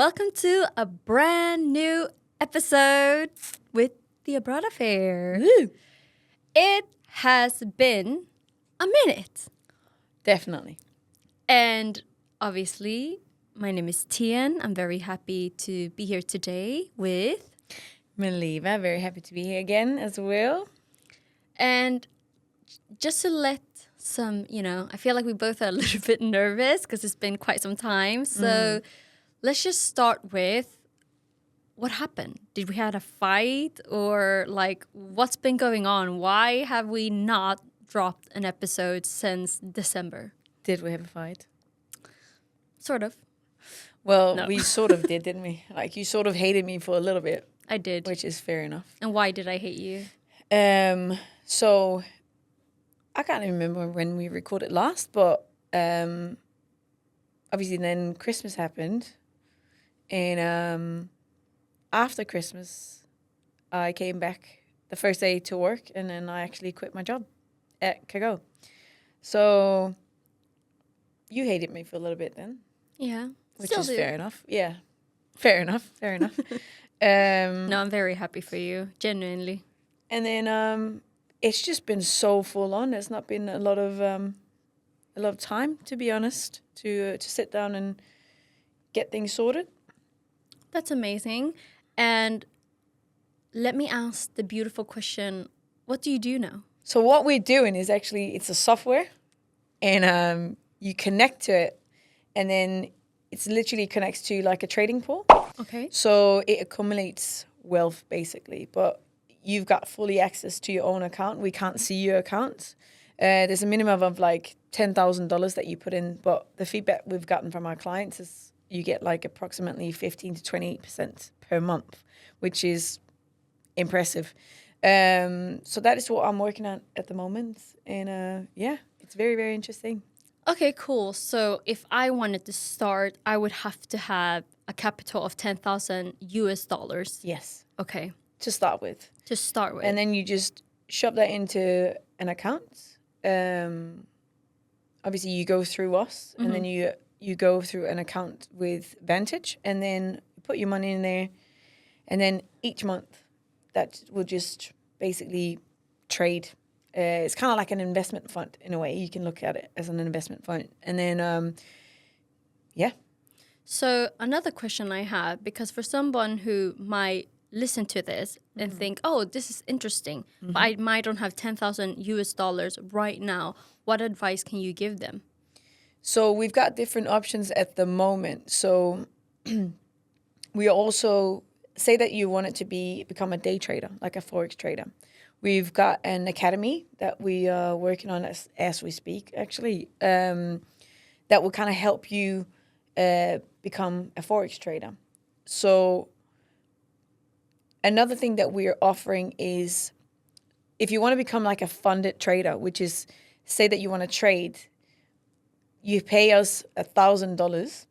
welcome to a brand new episode with the Abroad Affair. Woo. It has been a minute. Definitely. And obviously, my name is Tian. I'm very happy to be here today with... Maliva, very happy to be here again as well. And just to let some, I feel like we both are a little bit nervous because it's been quite some time. So let's just start with what happened. Did we have a fight or what's been going on? Why have we not dropped an episode since December? Did we have a fight? Sort of. Well, No. we sort of did, didn't we? You sort of hated me for a little bit. I did. Which is fair enough. And why did I hate you? So I can't even remember when we recorded last, but obviously then Christmas happened. And after Christmas, I came back the first day to work, and then I actually quit my job at Kago. So you hated me for a little bit then. Yeah. Which Still is do. fair enough. Yeah. Fair enough. No, I'm very happy for you, genuinely. And then it's just been so full on. There's not been a lot of time, to be honest, to sit down and get things sorted. That's amazing. And let me ask the beautiful question, what do you do now? So what we're doing is actually, it's a software, and you connect to it, and then it literally connects to like a trading pool. Okay. So it accumulates wealth basically, but you've got fully access to your own account. We can't see your account. There's a minimum of like $10,000 that you put in, but the feedback we've gotten from our clients is you get like approximately 15 to 28% per month, which is impressive. So that is what I'm working on at the moment. And yeah, it's very, very interesting. Okay, cool. So if I wanted to start, I would have to have a capital of 10,000 US dollars. Yes. Okay. To start with. To start with. And then you just shove that into an account. Obviously, you go through us, and then you go through an account with Vantage, and then you put your money in there, and then each month that will just basically trade. It's kind of like an investment fund in a way. You can look at it as an investment fund. And then, yeah. So another question I have, because for someone who might listen to this and think, oh, this is interesting, but I might don't have 10,000 US dollars right now, what advice can you give them? So we've got different options at the moment. So we also say that you want it to become a day trader, like a Forex trader. We've got an academy that we are working on as we speak, actually, that will kind of help you become a Forex trader. So another thing that we're offering is if you want to become like a funded trader, which is say that you want to trade, you pay us $1,000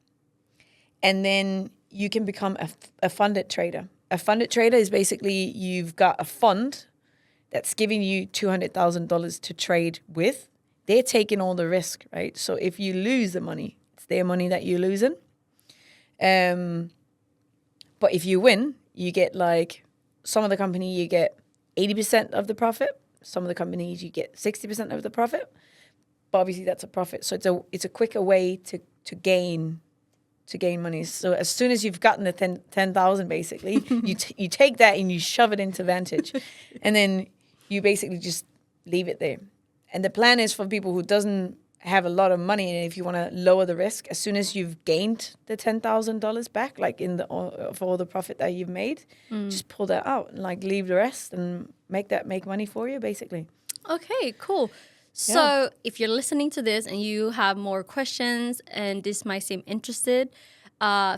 and then you can become a funded trader. A funded trader is basically you've got a fund that's giving you $200,000 to trade with. They're taking all the risk, right? So if you lose the money, it's their money that you're losing. But if you win, you get like, some of the company you get 80% of the profit. Some of the companies you get 60% of the profit. But obviously that's a profit. So it's a quicker way to gain money. So as soon as you've gotten the 10,000 basically, you take that and you shove it into Vantage. And then you basically just leave it there. And the plan is for people who doesn't have a lot of money, and if you want to lower the risk, as soon as you've gained the $10,000 back, like for all the profit that you've made, just pull that out and like leave the rest and make money for you, basically. Okay, cool. So if you're listening to this and you have more questions and this might seem interested,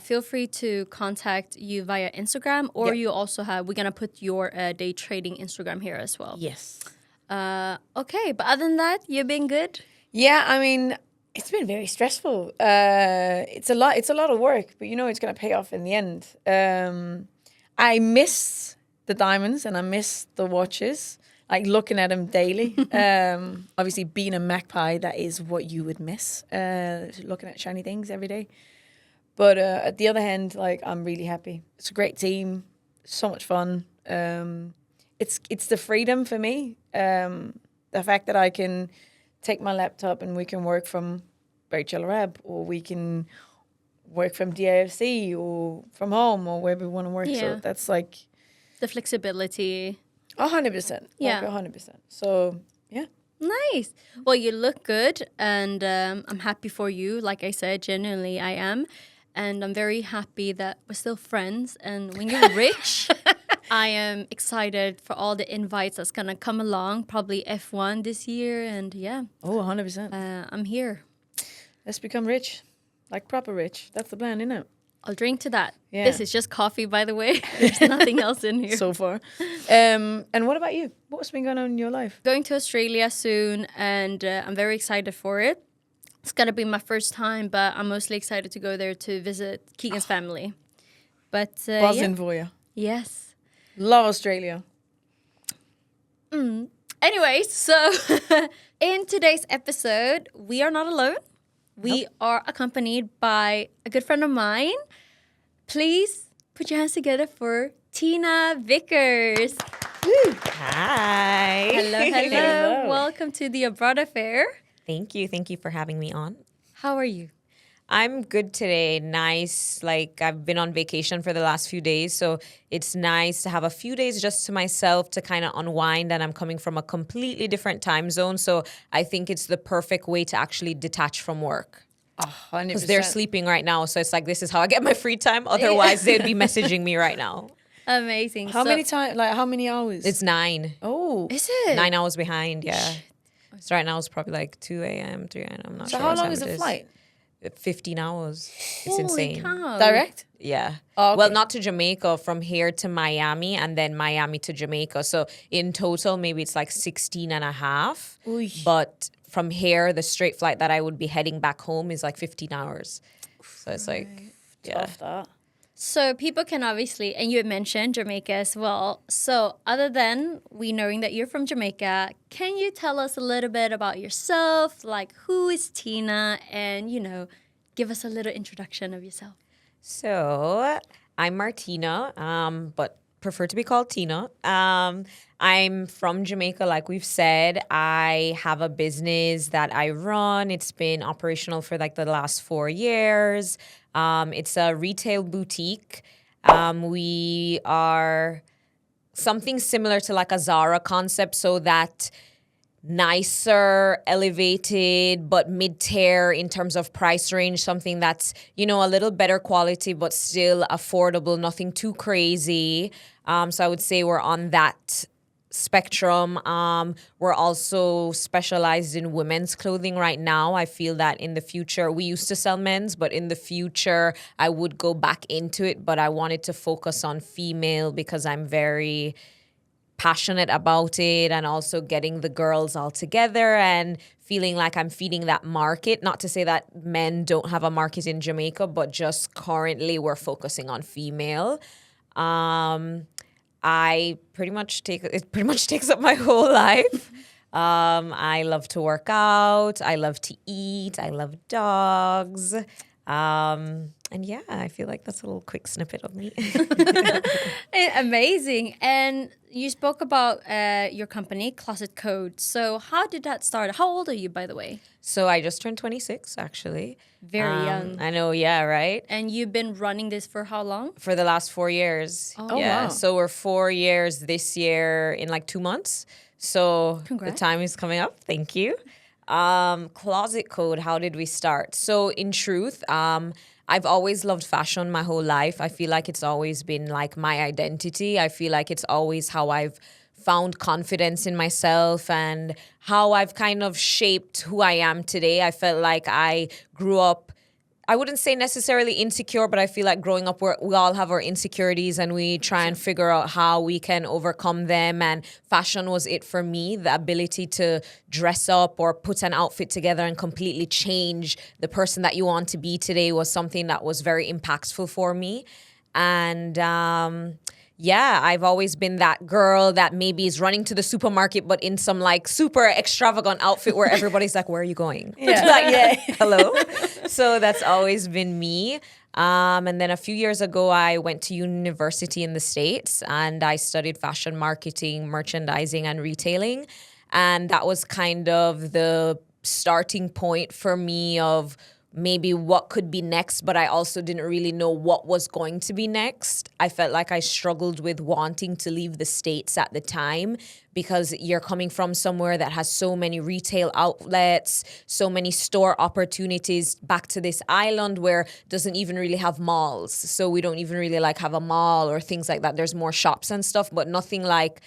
feel free to contact you via Instagram, or you also we're going to put your day trading Instagram here as well. Yes. Okay, but other than that, you've been good? Yeah, I mean, it's been very stressful. It's a lot of work, but it's going to pay off in the end. I miss the diamonds and I miss the watches. like looking at them daily. Obviously, being a magpie, that is what you would miss, looking at shiny things every day. But at the other hand, like, I'm really happy. It's a great team, so much fun. It's the freedom for me. The fact that I can take my laptop and we can work from Rachel Arab, or we can work from DIFC or from home or wherever we want to work. Yeah. So that's like The flexibility. 100%. Yeah. Like 100%. So yeah. Nice. Well, you look good, and I'm happy for you. Like I said, genuinely, I am. And I'm very happy that we're still friends. And when you're rich, I am excited for all the invites that's going to come along, probably F1 this year. And yeah, Oh, 100%. I'm here. Let's become rich. Like proper rich. That's the plan, isn't it? I'll drink to that. Yeah. This is just coffee, by the way. There's nothing else in here. So far. And what about you? What's been going on in your life? Going to Australia soon, and I'm very excited for it. It's going to be my first time, but I'm mostly excited to go there to visit Keegan's family. But Buzzing for you. Yes. Love Australia. Anyways, so in today's episode, we are not alone. We are accompanied by a good friend of mine. Please put your hands together for Tina Vickers. Hi. Hello, hello. Hello. Welcome to the Abroad Affair. Thank you. Thank you for having me on. How are you? I'm good today. Nice. Like, I've been on vacation for the last few days, so it's nice to have a few days just to myself to kind of unwind. And I'm coming from a completely different time zone, so I think it's the perfect way to actually detach from work. 100%. Because they're sleeping right now, so it's like, this is how I get my free time. Otherwise, they'd be messaging me right now. Amazing. How many times? Like how many hours? It's 9. Oh. Is it? 9 hours behind, yeah. So right now it's probably like 2 a.m., 3 a.m. I'm not So sure. how what long time is it the flight? 15 hours. It's Holy insane. cow. Direct? Yeah. Oh, okay. Well, not to Jamaica, from here to Miami and then Miami to Jamaica. So in total, maybe it's like 16 and a half. Oy. But from here, the straight flight that I would be heading back home is like 15 hours. So it's like, yeah. Tough that. So people can obviously, and you had mentioned Jamaica as well. So other than we knowing that you're from Jamaica, can you tell us a little bit about yourself? Like, who is Tina? And, give us a little introduction of yourself. So I'm Martina, but prefer to be called Tina. I'm from Jamaica, like we've said. I have a business that I run. It's been operational for like the last 4 years. It's a retail boutique. We are something similar to like a Zara concept, so that nicer, elevated, but mid-tier in terms of price range, something that's, a little better quality, but still affordable, nothing too crazy. So I would say we're on that spectrum. We're also specialized in women's clothing right now. I feel that in the future, we used to sell men's, but in the future, I would go back into it. But I wanted to focus on female because I'm very passionate about it, and also getting the girls all together and feeling like I'm feeding that market. Not to say that men don't have a market in Jamaica, but just currently we're focusing on female. It pretty much takes up my whole life. I love to work out. I love to eat. I love dogs. And yeah, I feel like that's a little quick snippet of me. Amazing. And you spoke about your company, Closet Code. So how did that start? How old are you, by the way? So I just turned 26, actually. Very young. I know, yeah, right? And you've been running this for how long? For the last 4 years. Oh, yeah. wow. So we're 4 years this year in like 2 months. So Congrats. the time is coming up. Thank you. Closet Code, how did we start? So in truth, I've always loved fashion my whole life. I feel like it's always been like my identity. I feel like it's always how I've found confidence in myself and how I've kind of shaped who I am today. I felt like I grew up, I wouldn't say necessarily insecure, but I feel like growing up, we all have our insecurities and we try and figure out how we can overcome them. And fashion was it for me. The ability to dress up or put an outfit together and completely change the person that you want to be today was something that was very impactful for me. And yeah, I've always been that girl that maybe is running to the supermarket, but in some like super extravagant outfit where everybody's like, where are you going? Yeah. Like, yeah. Hello. So that's always been me. And then a few years ago, I went to university in the States and I studied fashion marketing, merchandising, and retailing. And that was kind of the starting point for me of maybe what could be next, but I also didn't really know what was going to be next. I felt like I struggled with wanting to leave the States at the time because you're coming from somewhere that has so many retail outlets, so many store opportunities, back to this island where doesn't even really have malls. So we don't even really like have a mall or things like that. There's more shops and stuff, but nothing like,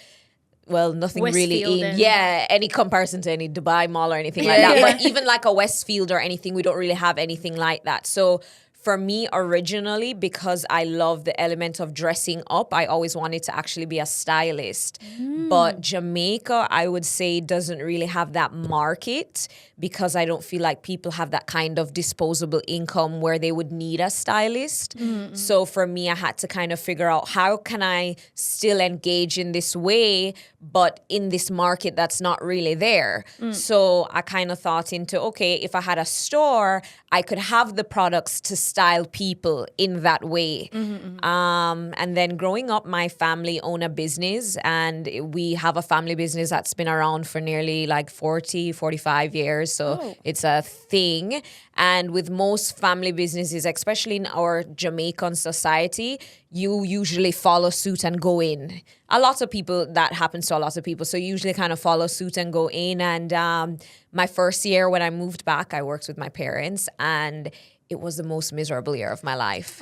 well, nothing really Westfield any comparison to any Dubai mall or anything like that. But even like a Westfield or anything, we don't really have anything like that. So for me, originally, because I love the element of dressing up, I always wanted to actually be a stylist. But Jamaica, I would say, doesn't really have that market because I don't feel like people have that kind of disposable income where they would need a stylist. So for me, I had to kind of figure out how can I still engage in this way, but in this market that's not really there. So I kind of thought into, okay, if I had a store, I could have the products to style people in that way. And then growing up, my family own a business and we have a family business that's been around for nearly like 40, 45 years. So it's a thing. And with most family businesses, especially in our Jamaican society, you usually follow suit and go in. A lot of people, that happens to a lot of people. So you usually kind of follow suit and go in. And my first year when I moved back, I worked with my parents and it was the most miserable year of my life.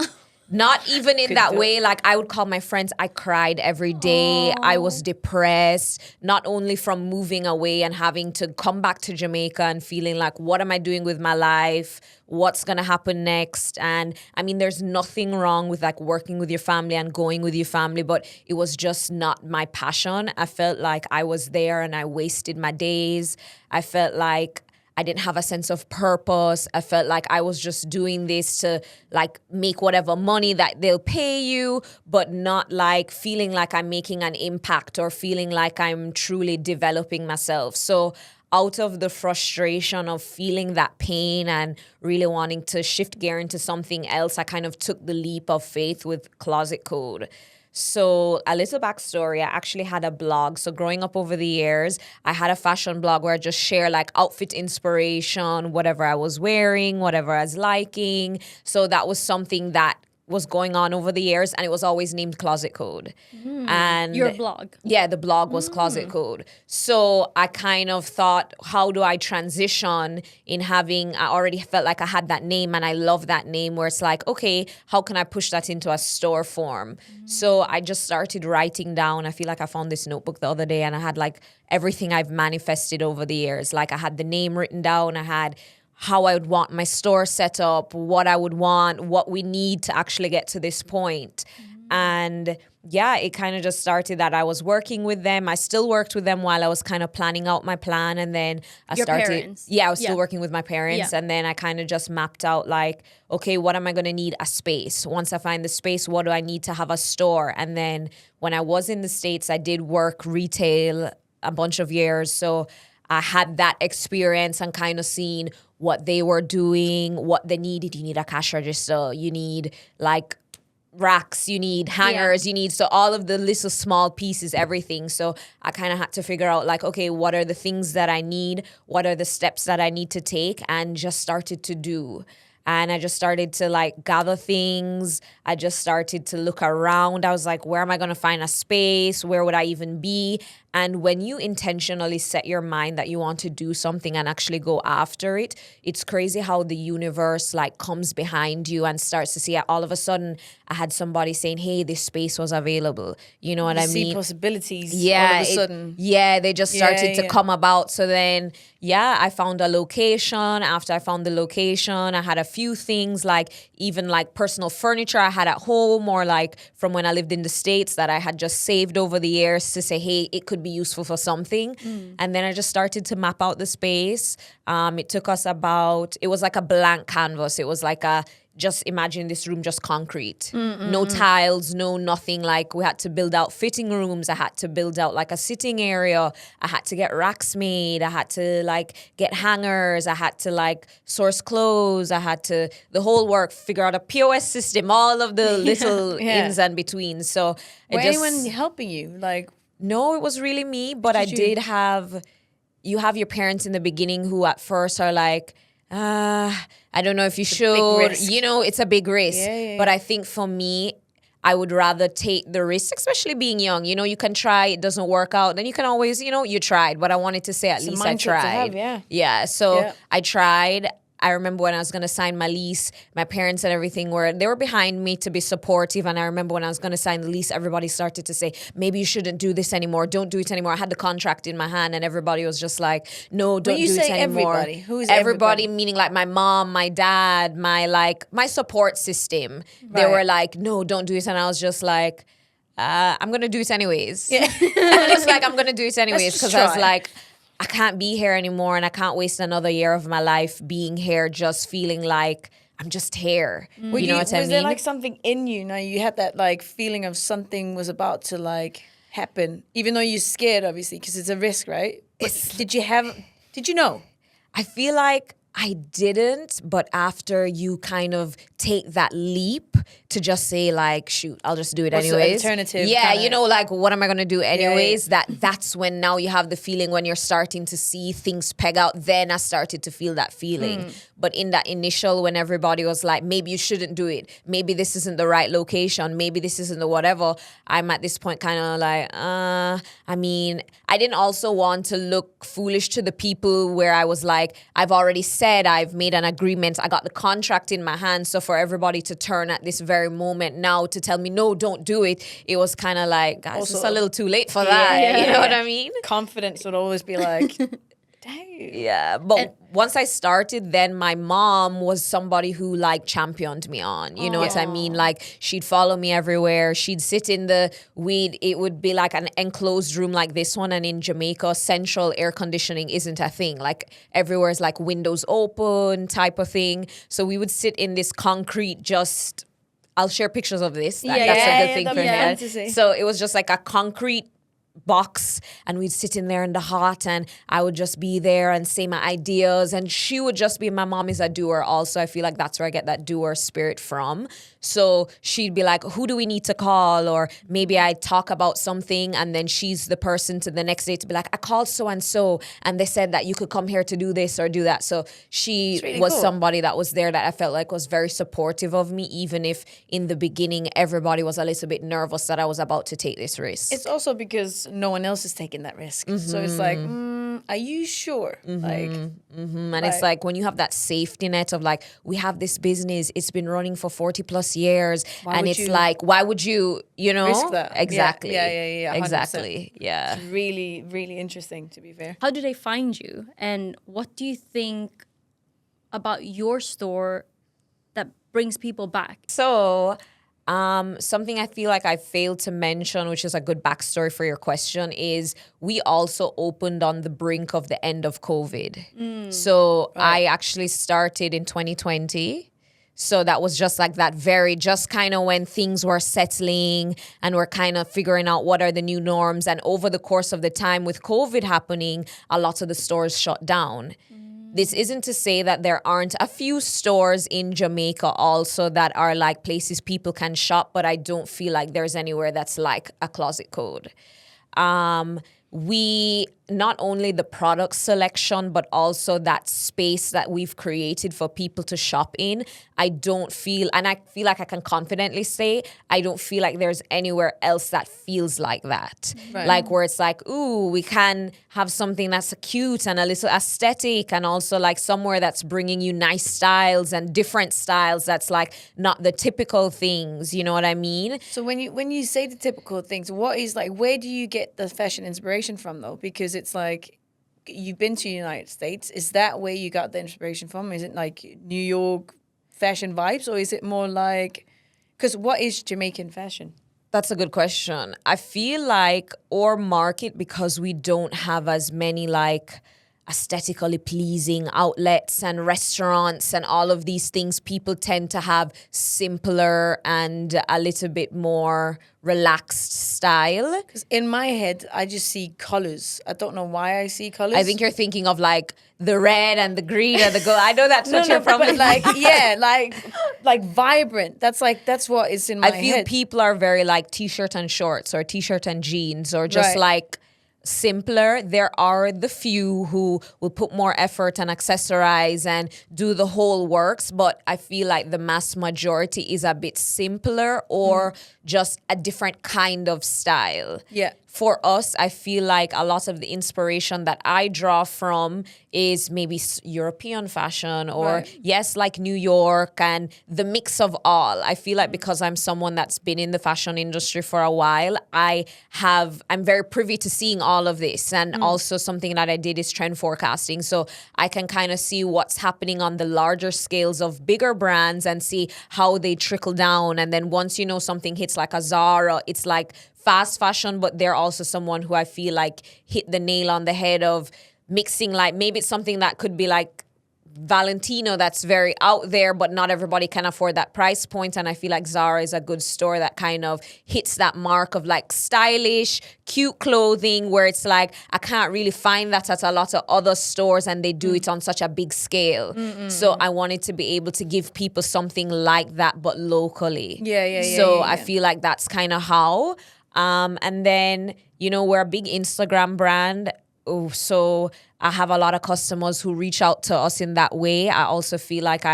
Not even in that way. Like I would call my friends, I cried every day. I was depressed, not only from moving away and having to come back to Jamaica and feeling like, what am I doing with my life? What's going to happen next? And I mean, there's nothing wrong with like working with your family and going with your family, but it was just not my passion. I felt like I was there and I wasted my days. I felt like I didn't have a sense of purpose. I felt like I was just doing this to like make whatever money that they'll pay you, but not like feeling like I'm making an impact or feeling like I'm truly developing myself. So out of the frustration of feeling that pain and really wanting to shift gear into something else, I kind of took the leap of faith with Closet Code. So a little backstory, I actually had a blog. So growing up over the years, I had a fashion blog where I just share like outfit inspiration, whatever I was wearing, whatever I was liking. So that was something that was going on over the years and it was always named Closet Code. And Your blog. Yeah, the blog was Closet Code. So I kind of thought, how do I transition in having, I already felt like I had that name and I love that name where it's like, okay, how can I push that into a store form? So I just started writing down. I feel like I found this notebook the other day and I had like everything I've manifested over the years. Like I had the name written down, I had how I would want my store set up, what I would want, what we need to actually get to this point. And yeah, it kind of just started that I was working with them. I still worked with them while I was kind of planning out my plan. And then I started. Parents. Yeah, I was still working with my parents. Yeah. And then I kind of just mapped out like, okay, what am I going to need? A space. Once I find the space, what do I need to have a store? And then when I was in the States, I did work retail a bunch of years. So I had that experience and kind of seen what they were doing, what they needed. You need a cash register. You need like racks, you need hangers, you need, so all of the little small pieces, everything. So I kind of had to figure out like, okay, what are the things that I need? What are the steps that I need to take? And just started to do. And I just started to like gather things. I just started to look around. I was like, where am I going to find a space? Where would I even be? And when you intentionally set your mind that you want to do something and actually go after it, it's crazy how the universe like comes behind you and starts to see it. All of a sudden, I had somebody saying, hey, this space was available. You know what I mean? See possibilities Yeah, all of a sudden. they just started to come about. So then, I found a location. After I found the location, I had a few things like even like personal furniture I had at home or like from when I lived in the States that I had just saved over the years to say, hey, it could be useful for something. And then I just started to map out the space. It took us it was like a blank canvas. It was like just imagine this room just concrete. No tiles, no nothing. Like we had to build out fitting rooms. I had to build out like a sitting area. I had to get racks made. I had to like get hangers. I had to like source clothes. I had to, the whole work, figure out a POS system, all of the little ins and betweens. So Was anyone helping you? Like, no, it was really me, but I did have, you have your parents in the beginning who at first are like, I don't know if you should, you know, it's a big risk. But I think for me, I would rather take the risk, especially being young. You know, you can try, it doesn't work out. Then you can always, you know, you tried. But I wanted to say at least I tried. So I tried. I remember when I was going to sign my lease, my parents and everything they were behind me to be supportive. And I remember when I was going to sign the lease, everybody started to say, maybe you shouldn't do this anymore. Don't do it anymore. I had the contract in my hand and everybody was just like, no, don't do it anymore. Everybody? Who is everybody? Meaning like my mom, my dad, my support system. They were like, no, don't do it. And I was just like, I'm going to do it anyways. I'm just like, I'm going to do it anyways. Because I was like, I can't be here anymore and I can't waste another year of my life being here just feeling like I'm just here. You know what I mean? Was there like something in you? Now you had that like feeling of something was about to like happen, even though you're scared, obviously, because it's a risk, right? But did you know? I feel like I didn't, but after you kind of take that leap to just say like, shoot, I'll just do it anyways. Alternative. Yeah, you know, like what am I going to do anyways? That's when now you have the feeling when you're starting to see things peg out. Then I started to feel that feeling. But in that initial, when everybody was like, maybe you shouldn't do it. Maybe this isn't the right location. Maybe this isn't the whatever. I'm at this point kind of like, I mean, I didn't also want to look foolish to the people where I was like, I've already said I've made an agreement. I got the contract in my hand. So for everybody to turn at this very moment now to tell me, no, don't do it. It was kind of like, guys, also, it's a little too late for that. You know what I mean? Confidence would always be like, dang. Yeah, but once I started, then my mom was somebody who like championed me on. You know what I mean? Like she'd follow me everywhere. She'd sit in it would be like an enclosed room like this one. And in Jamaica, central air conditioning isn't a thing. Like everywhere is like windows open type of thing. So we would sit in this concrete I'll share pictures of this. That's a good thing for me. So it was just like a concrete box and we'd sit in there in the hot and I would just be there and say my ideas and she would just be, my mom is a doer also. I feel like that's where I get that doer spirit from. So she'd be like, who do we need to call? Or maybe I'd talk about something and then she's the person to the next day to be like, I called so-and-so and they said that you could come here to do this or do that. So she was somebody that was there that I felt like was very supportive of me, even if in the beginning everybody was a little bit nervous that I was about to take this risk. It's also because no one else is taking that risk. So it's like, are you sure? And it's like when you have that safety net of like, we have this business, it's been running for 40 plus years. And it's like, why would you know? Risk that. Exactly. Yeah. 100%. Exactly. Yeah. It's really, really interesting, to be fair. How do they find you? And what do you think about your store that brings people back? So something I feel like I failed to mention, which is a good backstory for your question, is we also opened on the brink of the end of COVID. So I actually started in 2020. So that was just like that just kind of when things were settling and we're kind of figuring out what are the new norms. And over the course of the time with COVID happening, a lot of the stores shut down. This isn't to say that there aren't a few stores in Jamaica also that are like places people can shop, but I don't feel like there's anywhere that's like a Closet Code. We not only the product selection, but also that space that we've created for people to shop in. I feel like I can confidently say, I don't feel like there's anywhere else that feels like that. Right. Like where it's like, ooh, we can have something that's cute and a little aesthetic and also like somewhere that's bringing you nice styles and different styles that's like not the typical things, you know what I mean? So when you say the typical things, what is like, where do you get the fashion inspiration from though? Because it's like, you've been to the United States. Is that where you got the inspiration from? Is it like New York fashion vibes, or is it more like, because what is Jamaican fashion? That's a good question. I feel like our market, because we don't have as many like aesthetically pleasing outlets and restaurants and all of these things, people tend to have simpler and a little bit more relaxed style. Because in my head, I just see colors. I don't know why I see colors. I think you're thinking of like the red and the green and the gold. I know that's what you're probably but like like vibrant. That's what is in my head. I feel people are very like t-shirt and shorts or t-shirt and jeans or just Right. like simpler. There are the few who will put more effort and accessorize and do the whole works, but I feel like the mass majority is a bit simpler or just a different kind of style. Yeah. For us, I feel like a lot of the inspiration that I draw from is maybe European fashion or Right. yes, like New York and the mix of all. I feel like because I'm someone that's been in the fashion industry for a while, I'm very privy to seeing all of this. And also something that I did is trend forecasting. So I can kind of see what's happening on the larger scales of bigger brands and see how they trickle down. And then once you know something hits like a Zara, it's like fast fashion, but they're also someone who I feel like hit the nail on the head of mixing, like maybe it's something that could be like Valentino that's very out there, but not everybody can afford that price point. And I feel like Zara is a good store that kind of hits that mark of like stylish, cute clothing where it's like, I can't really find that at a lot of other stores and they do it on such a big scale. So I wanted to be able to give people something like that, but locally. So I feel like that's kind of how. And then, we're a big Instagram brand. So I have a lot of customers who reach out to us in that way. I also feel like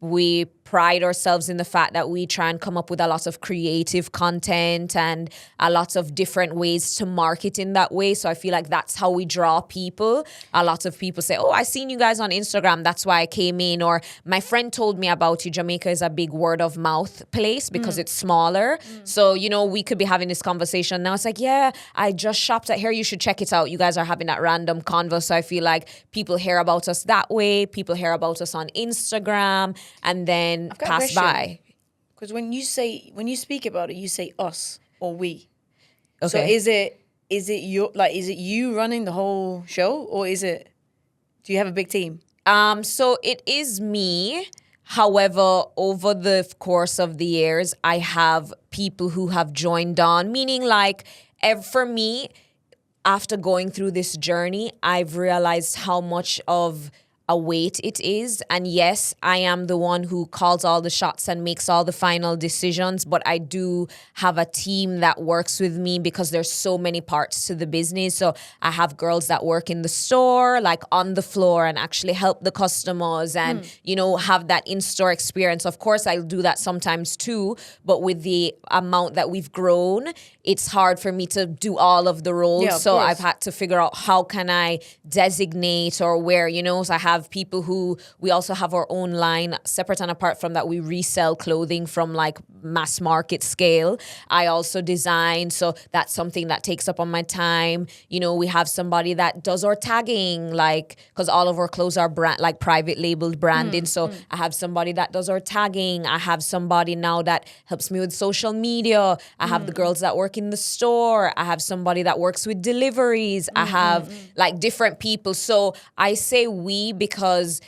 we pride ourselves in the fact that we try and come up with a lot of creative content and a lot of different ways to market in that way. So I feel like that's how we draw people. A lot of people say, oh, I seen you guys on Instagram. That's why I came in. Or my friend told me about you. Jamaica is a big word of mouth place because it's smaller. So, we could be having this conversation now. It's like, yeah, I just shopped at here. You should check it out. You guys are having that random convo. So I feel like people hear about us that way. People hear about us on Instagram and then I've got a pass question. by. Because when you speak about it, you say us or we. Okay. So is it you running the whole show, or do you have a big team? So it is me. However, over the course of the years, I have people who have joined on, meaning like for me, after going through this journey, I've realized how much of a weight it is. And yes, I am the one who calls all the shots and makes all the final decisions, but I do have a team that works with me because there's so many parts to the business. So I have girls that work in the store, like on the floor, and actually help the customers and, have that in-store experience. Of course, I'll do that sometimes too, but with the amount that we've grown, it's hard for me to do all of the roles. Yeah, of so course. I've had to figure out how can I designate or where, so I have people who, we also have our own line separate and apart from that. We resell clothing from like mass market scale. I also design. So that's something that takes up on my time. We have somebody that does our tagging, like, cause all of our clothes are brand, like private labeled branding. So I have somebody that does our tagging. I have somebody now that helps me with social media. I have the girls that work in the store. I have somebody that works with deliveries. I have like different people. So I say we because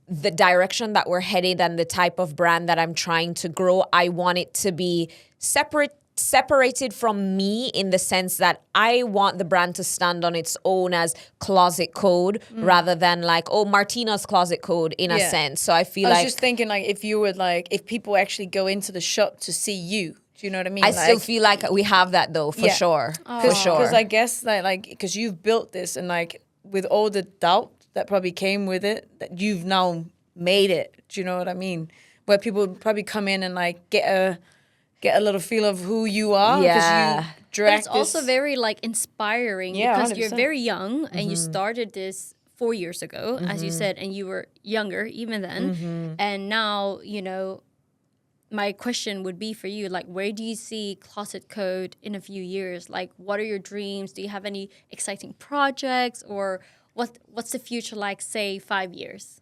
the direction that we're headed and the type of brand that I'm trying to grow, I want it to be separated from me in the sense that I want the brand to stand on its own as closet code rather than like, oh, Martina's closet code in a sense. So I feel I was like just thinking like if people actually go into the shop to see you, do you know what I mean? I still feel like we have that though, for sure. For sure. Because I guess because you've built this and like with all the doubt that probably came with it, that you've now made it. Do you know what I mean? Where people probably come in and like get a little feel of who you are. Yeah. You But direct it's also very like inspiring because you're 100%. very young and you started this 4 years ago, as you said, and you were younger even then. And now, my question would be for you, like, where do you see Closet Code in a few years? Like, what are your dreams? Do you have any exciting projects or what's the future like, say, 5 years?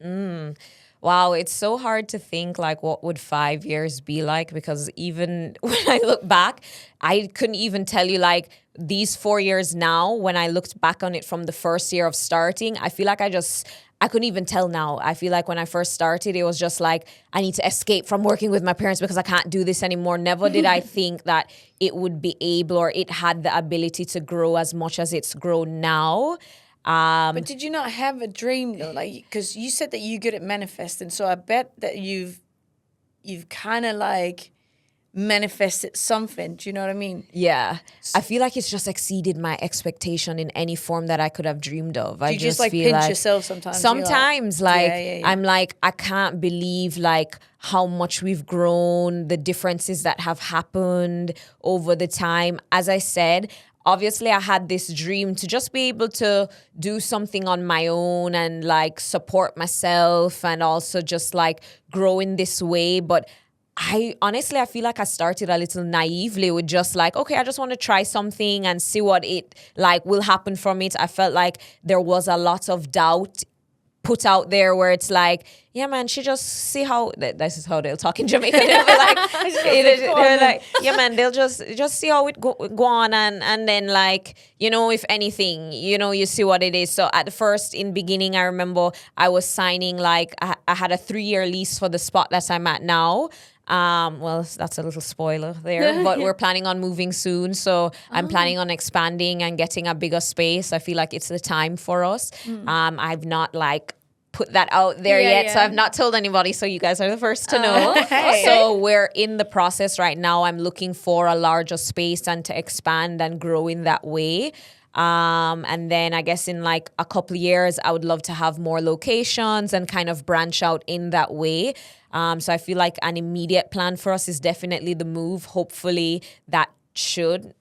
Wow, it's so hard to think like what would 5 years be like, because even when I look back, I couldn't even tell you like these 4 years now, when I looked back on it from the first year of starting, I feel like I couldn't even tell now. I feel like when I first started, it was just like, I need to escape from working with my parents because I can't do this anymore. Never did I think that it would be able, or it had the ability to grow as much as it's grown now. But did you not have a dream though? Like, because you said that you're good at manifesting, so I bet that you've kind of like manifested something. Do you know what I mean? Yeah. I feel like it's just exceeded my expectation in any form that I could have dreamed of. I You just like feel pinch yourself sometimes. Sometimes, like, Yeah. I'm like, I can't believe like how much we've grown, the differences that have happened over the time. As I said, obviously I had this dream to just be able to do something on my own and like support myself and also just like grow in this way. But I feel like I started a little naively with just like, okay, I just want to try something and see what it like will happen from it. I felt like there was a lot of doubt put out there where it's like, yeah, man, she just see how this is how they'll talk in Jamaica. They'll be like, they're like, yeah, man, they'll just see how it go on, and then like, you know, if anything, you know, you see what it is. So at the first, in beginning, I remember I was signing like I had a 3-year lease for the spot that I'm at now. Well, that's a little spoiler there, but we're planning on moving soon. So I'm planning on expanding and getting a bigger space. I feel like it's the time for us. I've not like put that out there yet. So I've not told anybody. So you guys are the first to know. Okay. So we're in the process right now. I'm looking for a larger space and to expand and grow in that way. And then I guess in like a couple of years, I would love to have more locations and kind of branch out in that way. So I feel like an immediate plan for us is definitely the move. Hopefully that should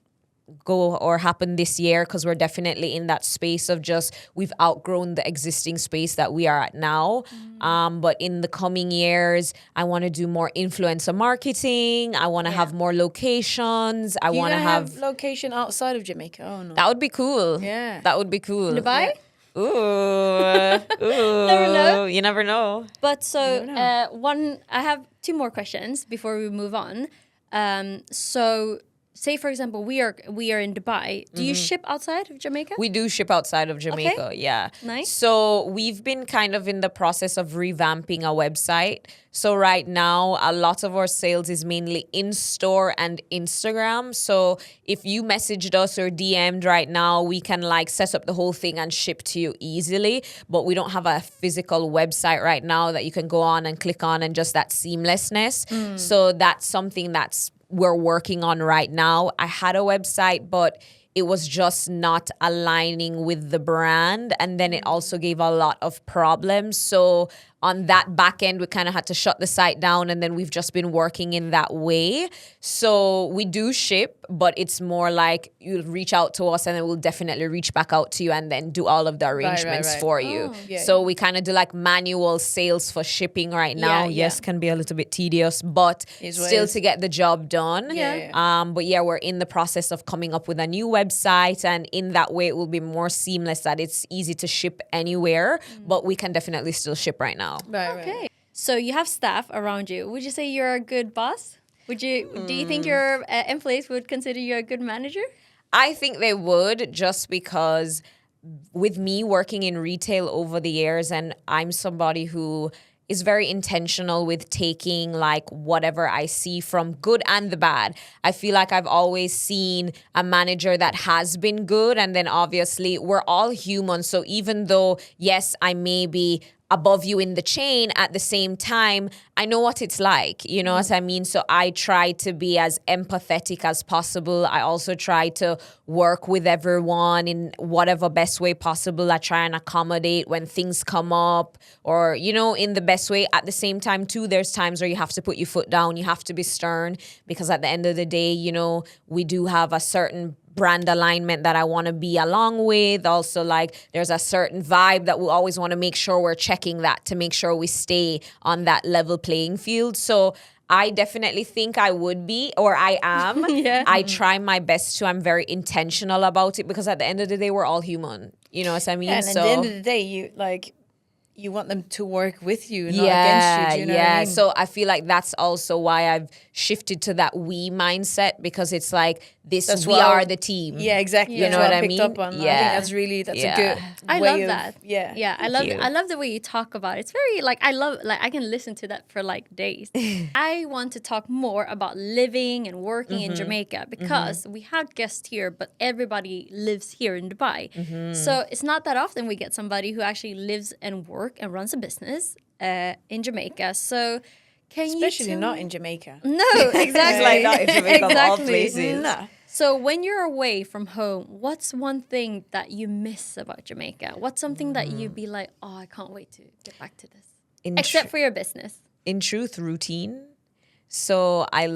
go or happen this year, because we're definitely in that space of just we've outgrown the existing space that we are at now. But in the coming years, I want to do more influencer marketing. I want to have more locations. I want to have location outside of Jamaica. Oh no, that would be cool. Yeah. That would be cool. Dubai? Ooh, ooh. Never know. You never know. But so I have 2 more questions before we move on. So say for example we are in Dubai. Do you ship outside of Jamaica? We do ship outside of Jamaica, yeah. Nice. So we've been kind of in the process of revamping a website. So right now, a lot of our sales is mainly in-store and Instagram. So if you messaged us or DM'd right now, we can like set up the whole thing and ship to you easily. But we don't have a physical website right now that you can go on and click on and just that seamlessness. So that's something we're working on right now. I had a website, but it was just not aligning with the brand. And then it also gave a lot of problems. So on that back end, we kind of had to shut the site down, and then we've just been working in that way. So we do ship, but it's more like you'll reach out to us and then we'll definitely reach back out to you and then do all of the arrangements for you. So we kind of do like manual sales for shipping right now. Yes, can be a little bit tedious, but still to get the job done. But yeah, we're in the process of coming up with a new website, and in that way it will be more seamless, that it's easy to ship anywhere, but we can definitely still ship right now. Okay. So you have staff around you. Would you say you're a good boss? Do you think your employees would consider you a good manager? I think they would, just because with me working in retail over the years, and I'm somebody who is very intentional with taking like whatever I see from good and the bad. I feel like I've always seen a manager that has been good, and then obviously we're all human. So even though, yes, I may be above you in the chain, at the same time, I know what it's like, you know what I mean? So I try to be as empathetic as possible. I also try to work with everyone in whatever best way possible. I try and accommodate when things come up, or, you know, in the best way. At the same time, too, there's times where you have to put your foot down. You have to be stern, because at the end of the day, you know, we do have a certain brand alignment that I want to be along with. Also, like, there's a certain vibe that we always want to make sure we're checking that to make sure we stay on that level playing field. So I definitely think I would be, or I am. I try my best to. I'm very intentional about it, because at the end of the day, we're all human. You know what I mean? And at the end of the day, you want them to work with you, not against you. Do you know what I mean? So I feel like that's also why I've shifted to that we mindset, because it's like we are the team. Yeah, exactly. You That's know what I picked mean? up on. Yeah. I think that's a good I way love of, that. Yeah. Yeah. I love the way you talk about it. It's very like I can listen to that for like days. I want to talk more about living and working in Jamaica because we had guests here, but everybody lives here in Dubai. So it's not that often we get somebody who actually lives and work and runs a business in Jamaica. So Especially not in Jamaica. No, exactly. Like not in Jamaica of all Exactly. places. No. So when you're away from home, what's one thing that you miss about Jamaica? What's something that you'd be like, oh, I can't wait to get back to this? Except for your business. In truth, routine. So I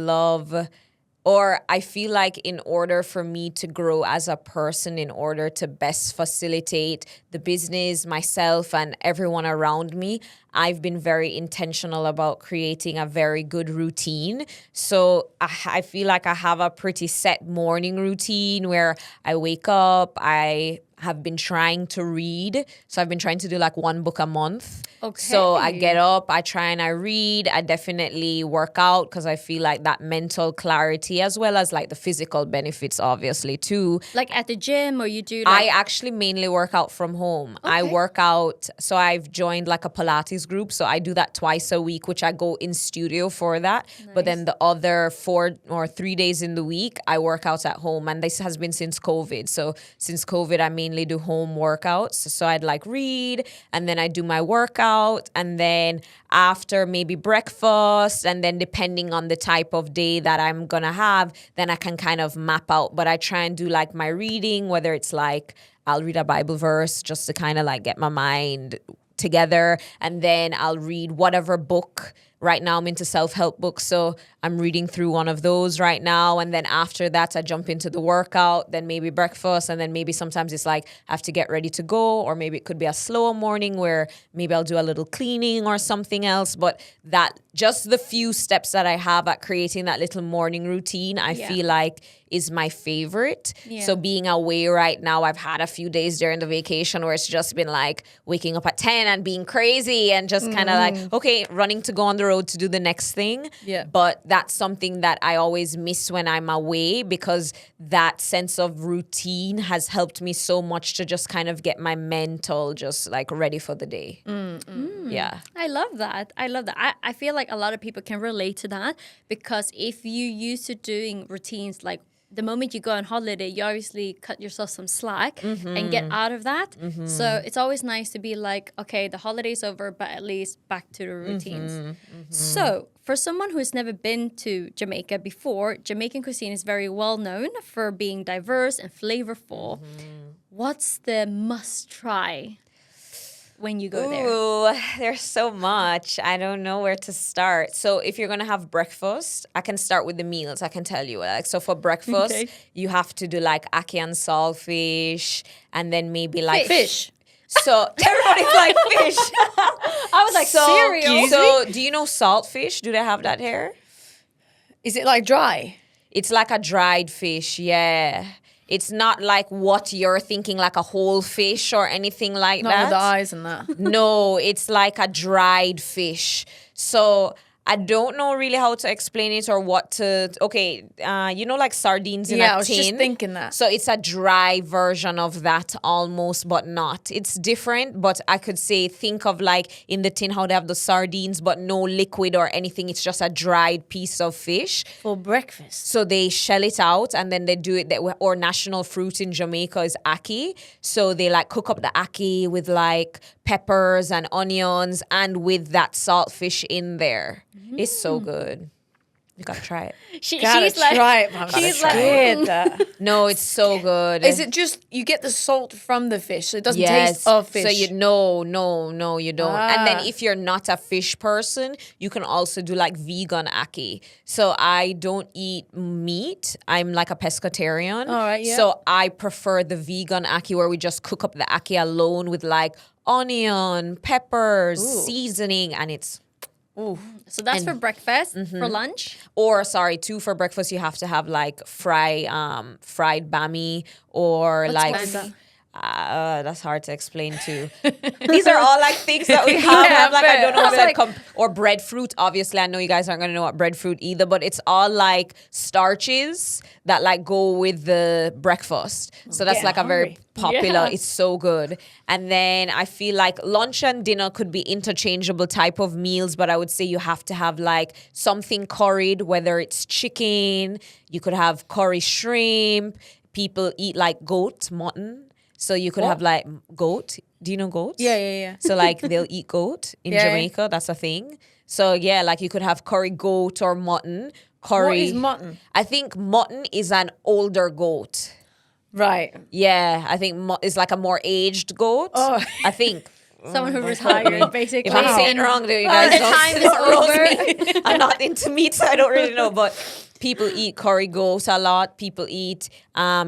feel like in order for me to grow as a person, in order to best facilitate the business, myself, and everyone around me, I've been very intentional about creating a very good routine. So I feel like I have a pretty set morning routine where I wake up, I have been trying to read. So I've been trying to do like one book a month. Okay. So I get up, I try and I read. I definitely work out because I feel like that mental clarity as well as like the physical benefits, obviously, too. Like at the gym, or you do I like... actually mainly work out from home. I Okay. work out, so I've joined like a Pilates group. So I do that twice a week, which I go in studio for that. But then the other 4 or 3 days in the week, I work out at home. And this has been since COVID. So since COVID, I mainly do home workouts. So I'd like read, and then I do my workout. And then after maybe breakfast, and then depending on the type of day that I'm gonna have, then I can kind of map out. But I try and do like my reading, whether it's like I'll read a Bible verse just to kind of like get my mind together, and then I'll read whatever book. Right now I'm into self-help books, so I'm reading through one of those right now, and then after that I jump into the workout, then maybe breakfast, and then maybe sometimes it's like I have to get ready to go, or maybe it could be a slower morning where maybe I'll do a little cleaning or something else. But that just the few steps that I have at creating that little morning routine, I feel like is my favorite. Yeah. So being away right now, I've had a few days during the vacation where it's just been like waking up at 10 and being crazy and just kind of like, okay, running to go on the road to do the next thing. Yeah. But that's something that I always miss when I'm away, because that sense of routine has helped me so much to just kind of get my mental just like ready for the day. Yeah. I love that. I feel like a lot of people can relate to that, because if you used to doing routines, like the moment you go on holiday, you obviously cut yourself some slack and get out of that. So it's always nice to be like, okay, the holiday's over, but at least back to the routines. So for someone who's never been to Jamaica before, Jamaican cuisine is very well known for being diverse and flavorful. What's the must try when you go there? Ooh, there's so much. I don't know where to start. So if you're gonna have breakfast, I can start with the meals. I can tell you. Like, so for breakfast, Okay. you have to do like ackee and saltfish, and then maybe like Fish. So everybody's like fish. I was like, cereal. So do you know saltfish? Do they have that here? Is it like dry? It's like a dried fish, yeah. It's not like what you're thinking, like a whole fish or anything like Not that. with the eyes and that. No, it's like a dried fish. So I don't know really how to explain it or what to. Okay, you know, like sardines in a tin. I was just thinking that. So it's a dry version of that almost, but not. It's different, but I could say think of like in the tin how they have the sardines, but no liquid or anything. It's just a dried piece of fish. For breakfast. So they shell it out and then they do it. Or national fruit in Jamaica is ackee. So they like cook up the ackee with like peppers and onions and with that saltfish in there. It's so good. You gotta try it. Gotta She's like, try it, but I'm she's scared like, that. No, it's so good. Is it just you get the salt from the fish, so it doesn't Yes. taste of fish? So you no, you don't. And then Ah. if you're not a fish person, you can also do like vegan ackee. So I don't eat meat. I'm like a pescatarian. All right, yeah. So I prefer the vegan ackee where we just cook up the ackee alone with like onion, peppers, seasoning, and it's so that's for breakfast. For lunch, for breakfast you have to have like fried bami or like bami? That's hard to explain too. These are all like things that we have. Yeah, I'm like, I don't know what's like- or breadfruit. Obviously, I know you guys aren't gonna know what breadfruit either, but it's all like starches that like go with the breakfast. So that's Getting like a very hungry. popular. Yeah. It's so good. And then I feel like lunch and dinner could be interchangeable type of meals, but I would say you have to have like something curried, whether it's chicken, you could have curry shrimp. People eat like goat, mutton. So you could have like goat. Do you know goat? Yeah. So like they'll eat goat in Yeah. Jamaica. That's a thing. So yeah, like you could have curry goat or mutton. Curry. What is mutton? I think mutton is an older goat. Right. Yeah, I think it's like a more aged goat. Oh. I think. Someone who retired, basically. If I'm saying wrong, there you guys the don't time is roast over. me. I'm not into meat, so I don't really know. But people eat curry goat a lot. People eat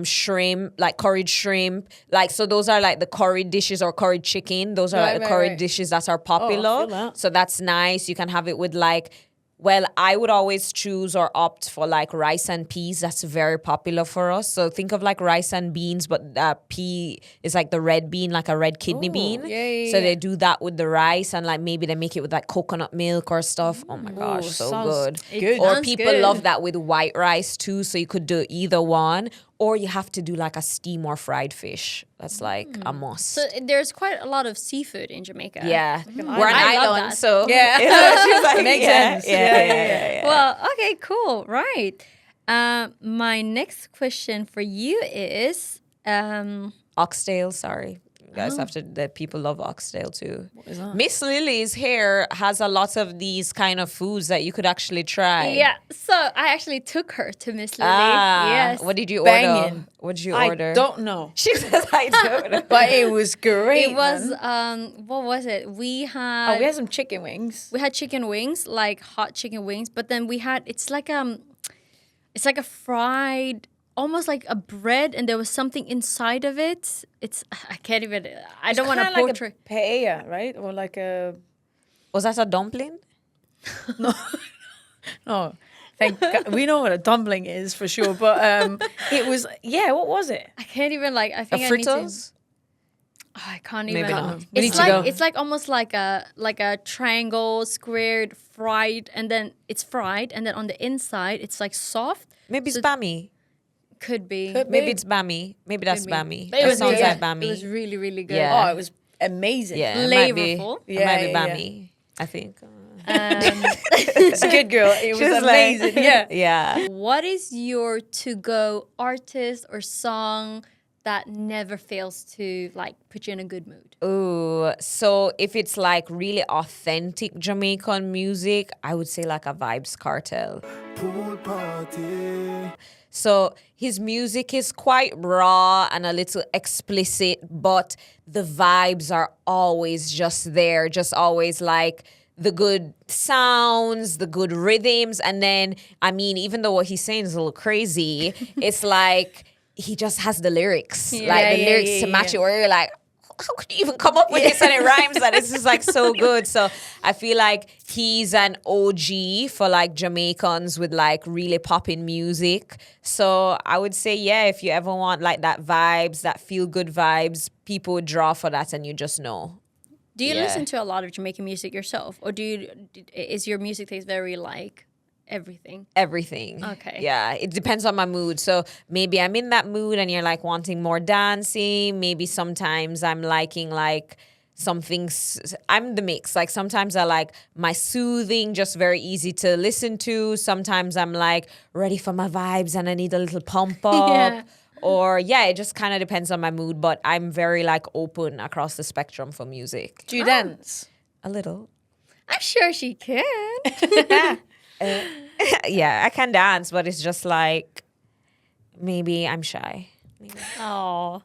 shrimp, like curried shrimp. Like so, those are like the curried dishes or curried chicken. Those are like the curried dishes that are popular. feel that. So that's nice. You can have it with like. Well, I would always choose or opt for like rice and peas. That's very popular for us. So think of like rice and beans, but pea is like the red bean, like a red kidney bean. yeah, So yeah. they do that with the rice and like maybe they make it with like coconut milk or stuff. Oh my gosh, so sounds good. good. Or Sounds people good. love that with white rice too. So you could do either one. Or you have to do like a steam or fried fish. That's like a must. So there's quite a lot of seafood in Jamaica. Yeah. We're an I love island, that. so Yeah. she's like, Makes yeah, sense. Yeah. Well, okay, cool. Right. My next question for you is Oxtail, sorry. You guys have to, the people love oxtail too. Miss Lily's hair has a lot of these kind of foods that you could actually try. yeah. So I actually took her to Miss Lily. Yes. What did you order? Banging. What did you I order? don't know. She says I don't know. But it was great. It was man. what was it? We had some chicken wings. we had chicken wings, like hot chicken wings, but then we had it's like a fried, almost like a bread, and there was something inside of it. It's I can't even. I don't want to Kinda portray. like a paella, right? Or like a Was that a dumpling? no. Thank God. We know what a dumpling is for sure, but it was what was it? I can't even like. I A think I need to. fritters? Oh, I can't Maybe even. not. We need It's to like go. it's like almost like a triangle, squared, fried, and then it's fried, and then on the inside it's like soft. Maybe it's bammy. Could be. Maybe it's bammy. Maybe that's Could be. bammy. But it That was sounds good. like bammy. It was really really good. Yeah. Oh, it was amazing. Yeah, it might be. Flavorful. It might be Yeah, yeah. bammy. I think. It's a good girl. It was She was amazing. like- yeah. Yeah. What is your to-go artist or song that never fails to like put you in a good mood? Ooh, so if it's like really authentic Jamaican music, I would say like a Vibes Cartel. Pool party. So his music is quite raw and a little explicit, but the vibes are always just there, just always like the good sounds, the good rhythms. And then, I mean, even though what he's saying is a little crazy, it's like he just has the lyrics, like the lyrics to match it, where you're like, how could you even come up with this and it rhymes that it's just like so good. So I feel like he's an OG for like Jamaicans with like really popping music. So I would say, yeah, if you ever want like that vibes, that feel good vibes, people would draw for that and you just know. Do you Yeah. listen to a lot of Jamaican music yourself, or is your music taste very like everything? Everything. Okay. Yeah, it depends on my mood. So maybe I'm in that mood and you're like wanting more dancing. Maybe sometimes I'm liking like something. I'm the mix. Like sometimes I like my soothing, just very easy to listen to. Sometimes I'm like ready for my vibes and I need a little pump up. Yeah. Or yeah, it just kind of depends on my mood. But I'm very like open across the spectrum for music. Do you dance? A little. I'm sure she can. Yeah, I can dance, but it's just like maybe I'm shy. Oh,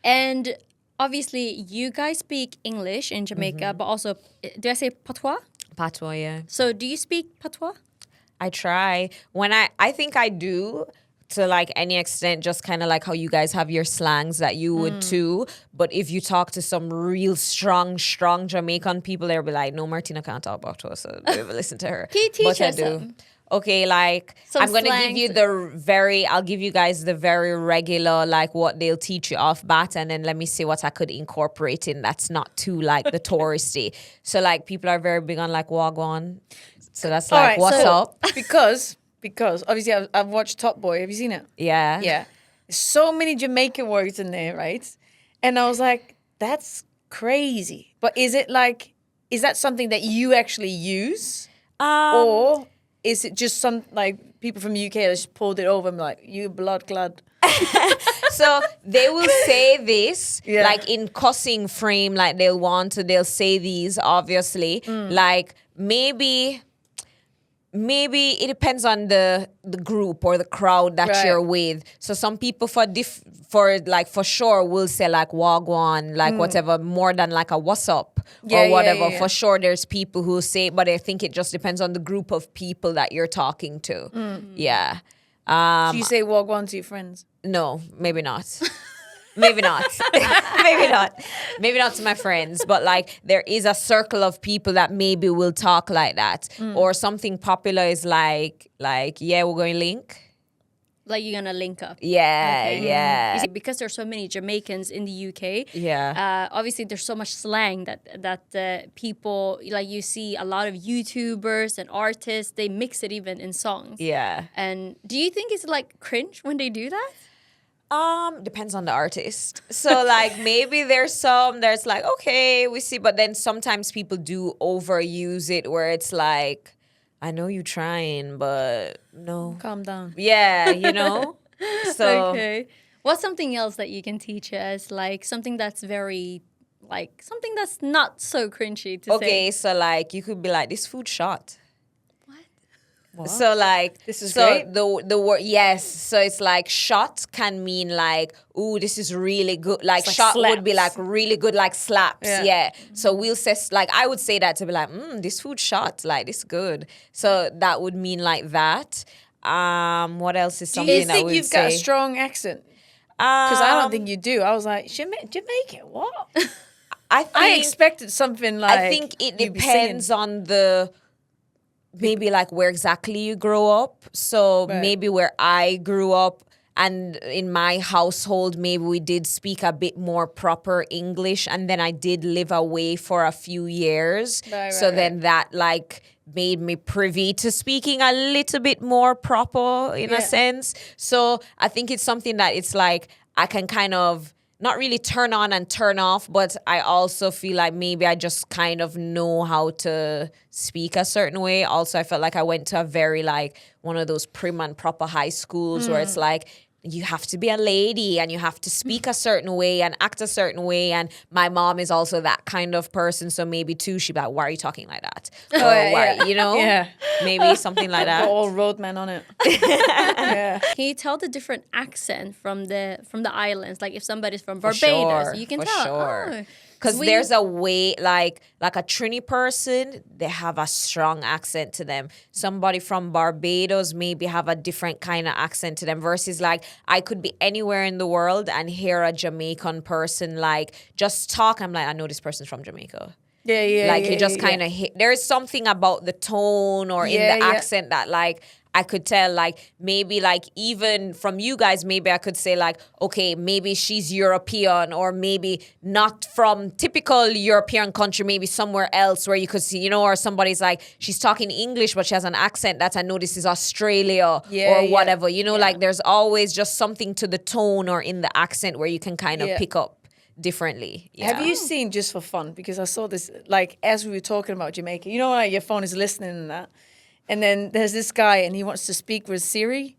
and obviously you guys speak English in Jamaica, but also do I say patois? Patois, yeah. So do you speak patois? I try. When I think I do to like any extent, just kind of like how you guys have your slangs that you would too. But if you talk to some real strong Jamaican people, they'll be like, no, Martina can't talk about us, so never listen to her. Can you teach But I us do. some? okay, like Some I'm gonna give slangs. you I'll give you guys the very regular, like what they'll teach you off bat, and then let me see what I could incorporate in that's not too like the touristy. So like people are very big on like wagwan. So that's All like right, what's so up? because obviously I've watched Top Boy. Have you seen it? Yeah. Yeah. There's so many Jamaican words in there, right? And I was like, that's crazy. But is that something that you actually use? Or is it just some like people from the UK that just pulled it over and like, you blood clad? So they will say this Yeah. like in cussing frame, like they'll say these obviously. Like maybe it depends on the group or the crowd that Right. you're with. So some people for sure will say like wagwan, like whatever, more than like a what's up Yeah, or yeah, whatever. yeah. For sure there's people who say, but I think it just depends on the group of people that you're talking to. Yeah. Do you say wagwan to your friends? No, maybe not. Maybe not. Maybe not to my friends, but like there is a circle of people that maybe will talk like that. Or something popular is like, yeah, we're going link. Like you're gonna link up. Yeah, Okay. yeah. You see, because there's so many Jamaicans in the UK. Yeah. Obviously, there's so much slang that people like. You see a lot of YouTubers and artists. They mix it even in songs. Yeah. And do you think it's like cringe when they do that? Depends on the artist. So like maybe there's like, okay, we see, but then sometimes people do overuse it where it's like, I know you trying, but no. Calm down. Yeah, you know? So Okay. What's something else that you can teach us? Like something that's very, like something that's not so cringy to say. okay, so like you could be like, this food shot. What? So like This is so great. the word, yes, so it's like shot can mean like, ooh, this is really good. Like like shot would be like slaps. really good, like slaps. Yeah. Yeah. So we'll say like I would say that to be like, this food shot, like this good. So that would mean like that. What else is Do something you that think would you've say? got a strong accent? Because I don't think you do. I was like, Jamaican, what? I think I expected something like. I think it you'd be singing. depends on the maybe like where exactly you grow up. So Right. maybe where I grew up and in my household, maybe we did speak a bit more proper English. And then I did live away for a few years. Right, So right, then that like made me privy to speaking a little bit more proper in a Yeah. sense. So I think it's something that it's like I can kind of not really turn on and turn off, but I also feel like maybe I just kind of know how to speak a certain way. Also, I felt like I went to a very like one of those prim and proper high schools where it's like you have to be a lady and you have to speak a certain way and act a certain way. And my mom is also that kind of person, so maybe too she'd be like, "Why are you talking like that?" Or yeah, why, yeah. you know, Yeah. maybe something like that. All roadman on it. Yeah. Can you tell the different accent from the islands? Like if somebody's from For Barbados, sure, you can for tell. sure. Oh, Because we- there's a way, like a Trini person, they have a strong accent to them. Somebody from Barbados maybe have a different kind of accent to them versus like I could be anywhere in the world and hear a Jamaican person like just talk. I'm like, I know this person's from Jamaica. Yeah, yeah. Like yeah, you just yeah, kind of hit. There's something about the tone or in Yeah, the yeah. accent that like I could tell. Like maybe like even from you guys, maybe I could say like, okay, maybe she's European or maybe not from typical European country, maybe somewhere else where you could see, you know, or somebody's like she's talking English but she has an accent that I know this is Australia Yeah, or yeah. whatever. You know, Yeah. like there's always just something to the tone or in the accent where you can kind of Yeah. pick up differently. Yeah. Have you seen, just for fun, because I saw this, like, as we were talking about Jamaica, you know, like your phone is listening and that. And then there's this guy and he wants to speak with Siri.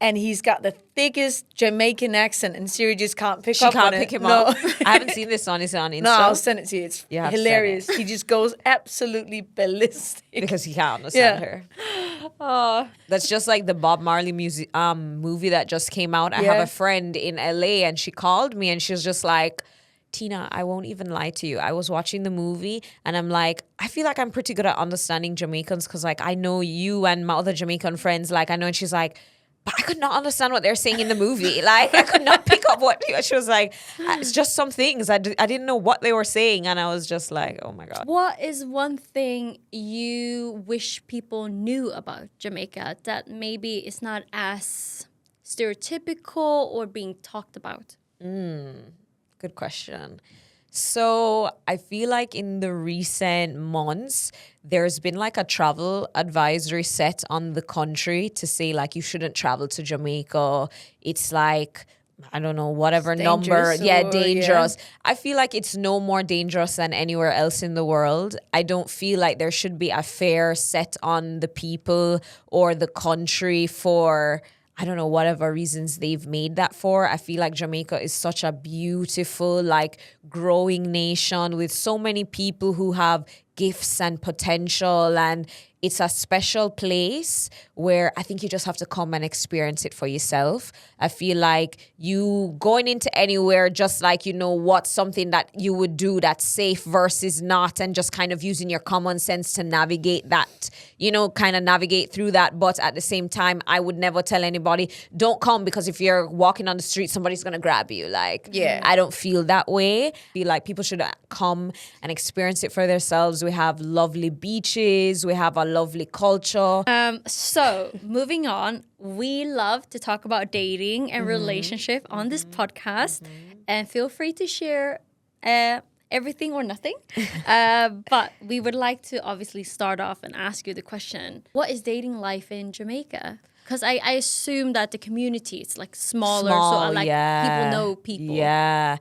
And he's got the thickest Jamaican accent and Siri just can't pick She up can't on pick it. him No. up. I haven't seen this on Insta. No, I'll send it to you. It's You have to send hilarious. He just goes absolutely ballistic. because he can't understand Yeah. her. That's just like the Bob Marley music movie that just came out. I have Yeah. a friend in LA and she called me and she was just like, Tina, I won't even lie to you. I was watching the movie and I'm like, I feel like I'm pretty good at understanding Jamaicans because like I know you and my other Jamaican friends, like I know, and she's like, But I could not understand what they're saying in the movie. Like, I could not pick up what she was like. It's just some things. I didn't know what they were saying. And I was just like, oh my God. What is one thing you wish people knew about Jamaica that maybe is not as stereotypical or being talked about? Good question. So I feel like in the recent months, there's been like a travel advisory set on the country to say like you shouldn't travel to Jamaica. It's like, I don't know, whatever number. Yeah, dangerous. I feel like it's no more dangerous than anywhere else in the world. I don't feel like there should be a fair set on the people or the country for, I don't know, whatever reasons they've made that for. I feel like Jamaica is such a beautiful, like, growing nation with so many people who have gifts and potential, and it's a special place where I think you just have to come and experience it for yourself. I feel like you going into anywhere just like you know what's something that you would do that's safe versus not, and just kind of using your common sense to navigate that, you know, kind of navigate through that. But at the same time, I would never tell anybody, don't come, because if you're walking on the street, somebody's going to grab you. Like, I don't feel that way. I feel like people should come and experience it for themselves. We have lovely beaches. We have a lovely culture. So moving on, we love to talk about dating and relationship on this podcast, and feel free to share everything or nothing. But we would like to obviously start off and ask you the question: what is dating life in Jamaica? Because I assume that the community is like smaller, so like people know people. Yeah.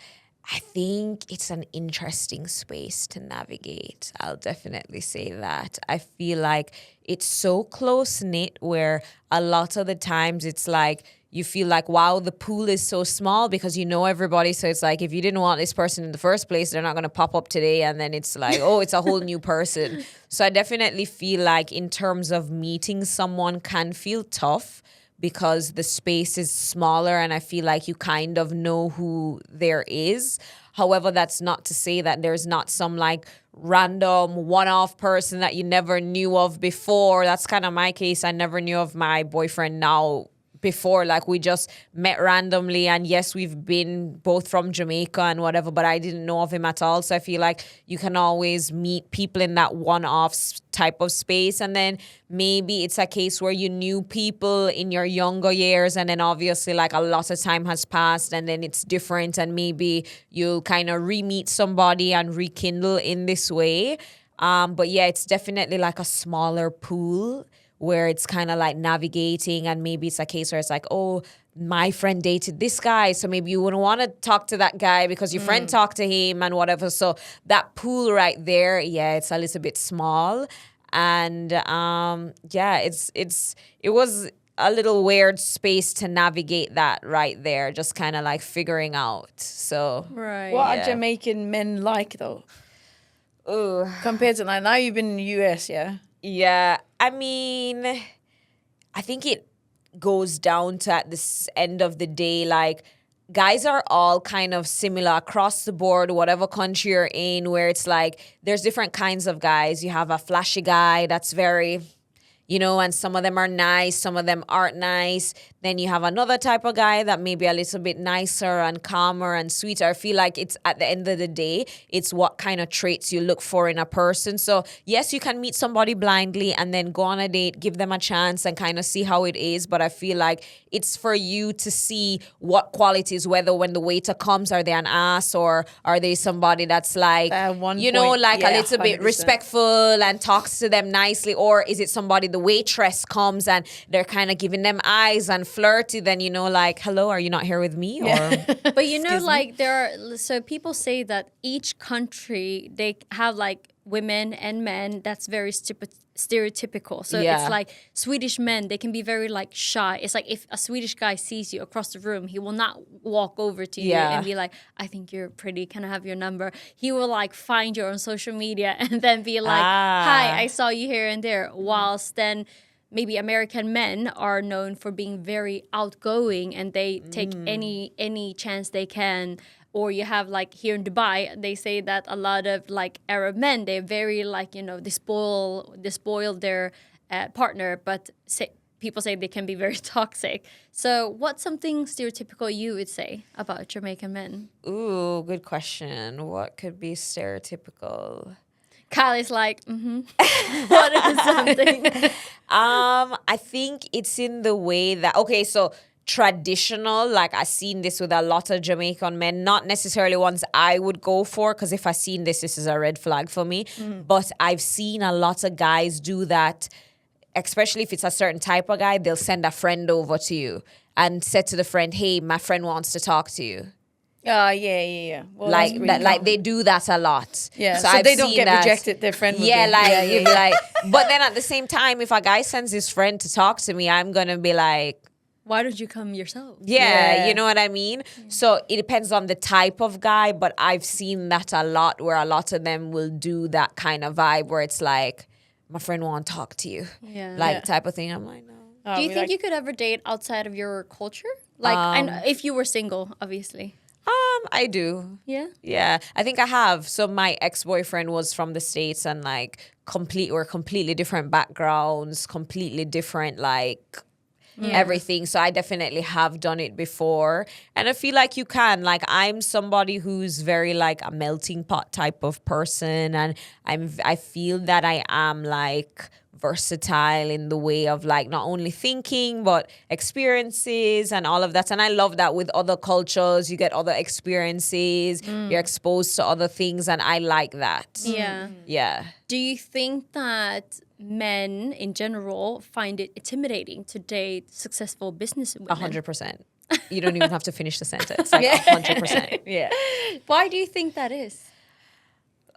I think it's an interesting space to navigate. I'll definitely say that. I feel like it's so close-knit where a lot of the times it's like you feel like, wow, the pool is so small because you know everybody. So it's like if you didn't want this person in the first place, they're not going to pop up today. And then it's like, oh, it's a whole new person. So I definitely feel like in terms of meeting someone can feel tough, because the space is smaller and I feel like you kind of know who there is. However, that's not to say that there's not some like random one-off person that you never knew of before. That's kind of my case. I never knew of my boyfriend now before. Like, we just met randomly, and yes, we've been both from Jamaica and whatever, but I didn't know of him at all. So I feel like you can always meet people in that one-off type of space. And then maybe it's a case where you knew people in your younger years, and then obviously like a lot of time has passed and then it's different, and maybe you'll kind of re-meet somebody and rekindle in this way. But yeah, it's definitely like a smaller pool where it's kind of like navigating, and maybe it's a case where it's like, oh, my friend dated this guy, so maybe you wouldn't want to talk to that guy because your friend talked to him and whatever. So that pool right there, yeah, it's a little bit small. And yeah, it was a little weird space to navigate that right there, just kind of like figuring out. So Right. What are Jamaican men like though? ooh. Compared to like now you've been in the US, yeah? Yeah, I mean, I think it goes down to at this end of the day, like, guys are all kind of similar across the board, whatever country you're in, where it's like there's different kinds of guys. You have a flashy guy that's very, you know, and some of them are nice, some of them aren't nice. Then you have another type of guy that may be a little bit nicer and calmer and sweeter. I feel like it's at the end of the day, it's what kind of traits you look for in a person. So yes, you can meet somebody blindly and then go on a date, give them a chance and kind of see how it is. But I feel like it's for you to see what qualities, whether when the waiter comes, are they an ass, or are they somebody that's like, you know, like a little bit 100%. respectful and talks to them nicely, or is it somebody, the waitress comes and they're kind of giving them eyes and flirty, then you know, like, hello, are you not here with me? Or But you know, like so people say that each country, they have like women and men that's very stereotypical. So Yeah. it's like Swedish men, they can be very like shy. It's like if a Swedish guy sees you across the room, he will not walk over to you Yeah. and be like, I think you're pretty, can I have your number? He will like find you on social media and then be like, hi, I saw you here and there. Whilst then maybe American men are known for being very outgoing and they take any chance they can. Or you have like here in Dubai, they say that a lot of like Arab men, they're very like, you know, they spoil their partner, but people say they can be very toxic. So what's something stereotypical you would say about Jamaican men? Ooh, good question. What could be stereotypical? Kylie's like, what is something? I think it's in the way that, okay, so traditional, like I've seen this with a lot of Jamaican men, not necessarily ones I would go for, because if I seen this is a red flag for me. But I've seen a lot of guys do that, especially if it's a certain type of guy. They'll send a friend over to you and say to the friend, hey, my friend wants to talk to you. Yeah. Well, Like that's that, really like common. they do that a lot. Yeah, so I've they don't seen get that. rejected. Their friend would Yeah, be. like you'd be like, but then at the same time, if a guy sends his friend to talk to me, I'm gonna be like, Why don't you come yourself? yeah, Yeah. you know what I mean? So it depends on the type of guy, but I've seen that a lot where a lot of them will do that kind of vibe where it's like, my friend want to talk to you. Yeah. Like type of thing. I'm like, no. Do you think you could ever date outside of your culture? Like, and if you were single, obviously. I do. Yeah. Yeah, I think I have. So my ex-boyfriend was from the States and like completely different backgrounds, completely different like everything. So I definitely have done it before. And I feel like you can. Like I'm somebody who's very like a melting pot type of person, and I feel that I am like versatile in the way of like not only thinking but experiences and all of that. And I love that with other cultures, you get other experiences, you're exposed to other things, and I like that. Yeah. Yeah. Do you think that men in general find it intimidating to date successful business women? 100%. You don't even have to finish the sentence. Like 100%. Yeah. Why do you think that is?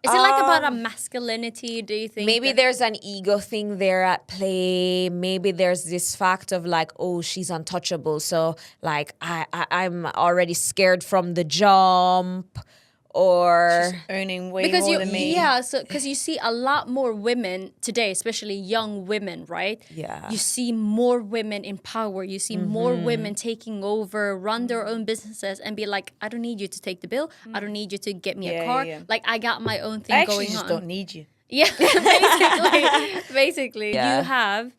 Is it like about a masculinity? Do you think Maybe that- there's an ego thing there at play. Maybe there's this fact of like, oh, she's untouchable. So like I'm already scared from the jump, or Earning way because more you than me. because you see a lot more women today, especially young women, right? Yeah. You see more women in power. You see more women taking over, run their own businesses, and be like, I don't need you to take the bill. I don't need you to get me a Yeah, car. yeah. Like I got my own thing I actually going just on. don't need you. Yeah, basically, Yeah. you have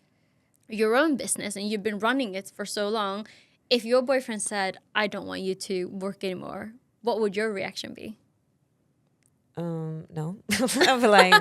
your own business and you've been running it for so long. If your boyfriend said, "I don't want you to work anymore," what would your reaction be? no. I'd be like,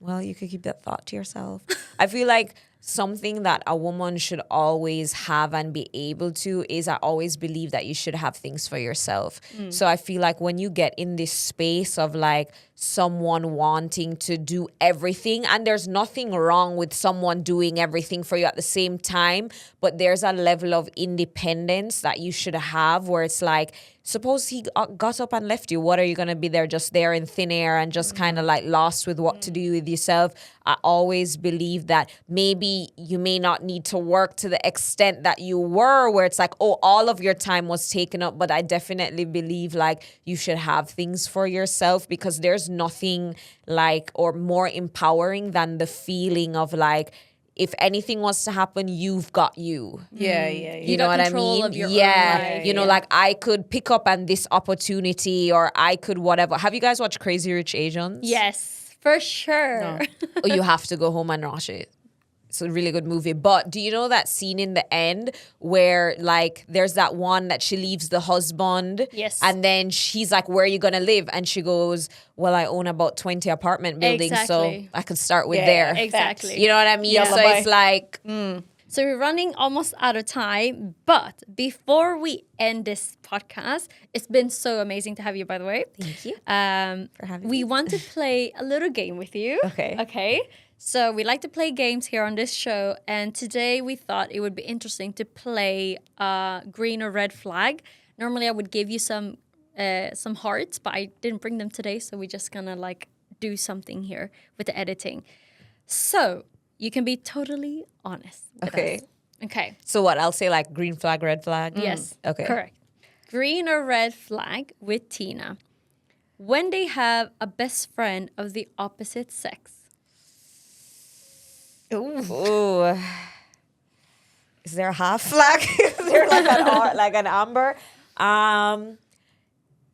well, you could keep that thought to yourself. I feel like something that a woman should always have and be able to is, I always believe that you should have things for yourself. So I feel like when you get in this space of like someone wanting to do everything, and there's nothing wrong with someone doing everything for you at the same time, but there's a level of independence that you should have where it's like, suppose he got up and left you. What are you going to be there just there in thin air and just kind of like lost with what to do with yourself? I always believe that maybe you may not need to work to the extent that you were, where it's like, oh, all of your time was taken up. But I definitely believe like you should have things for yourself, because there's nothing like or more empowering than the feeling of like, if anything was to happen, you've got you. Yeah. You got know what I control mean? of your own Yeah. life. You know, like I could pick up on this opportunity, or I could whatever. Have you guys watched Crazy Rich Asians? Yes, for sure. Oh, you have to go home and watch it. It's a really good movie. But do you know that scene in the end where like there's that one that she leaves the husband? Yes. And then she's like, where are you going to live? And she goes, well, I own about 20 apartment buildings. Exactly. So I could start with Yeah, there. Exactly. You know what I mean? Yalla, So bye. it's like, So we're running almost out of time, but before we end this podcast, it's been so amazing to have you, by the way. thank you. For having we me. want to play a little game with you. Okay. Okay. So we like to play games here on this show, and today we thought it would be interesting to play green or red flag. Normally, I would give you some hearts, but I didn't bring them today, so we're just gonna like do something here with the editing. So you can be totally honest with Okay. us. Okay. So what? I'll say like green flag, red flag? Yes. Okay. Correct. Green or red flag with Tina. When they have a best friend of the opposite sex. Ooh. Is there a half flag? Is there like an amber?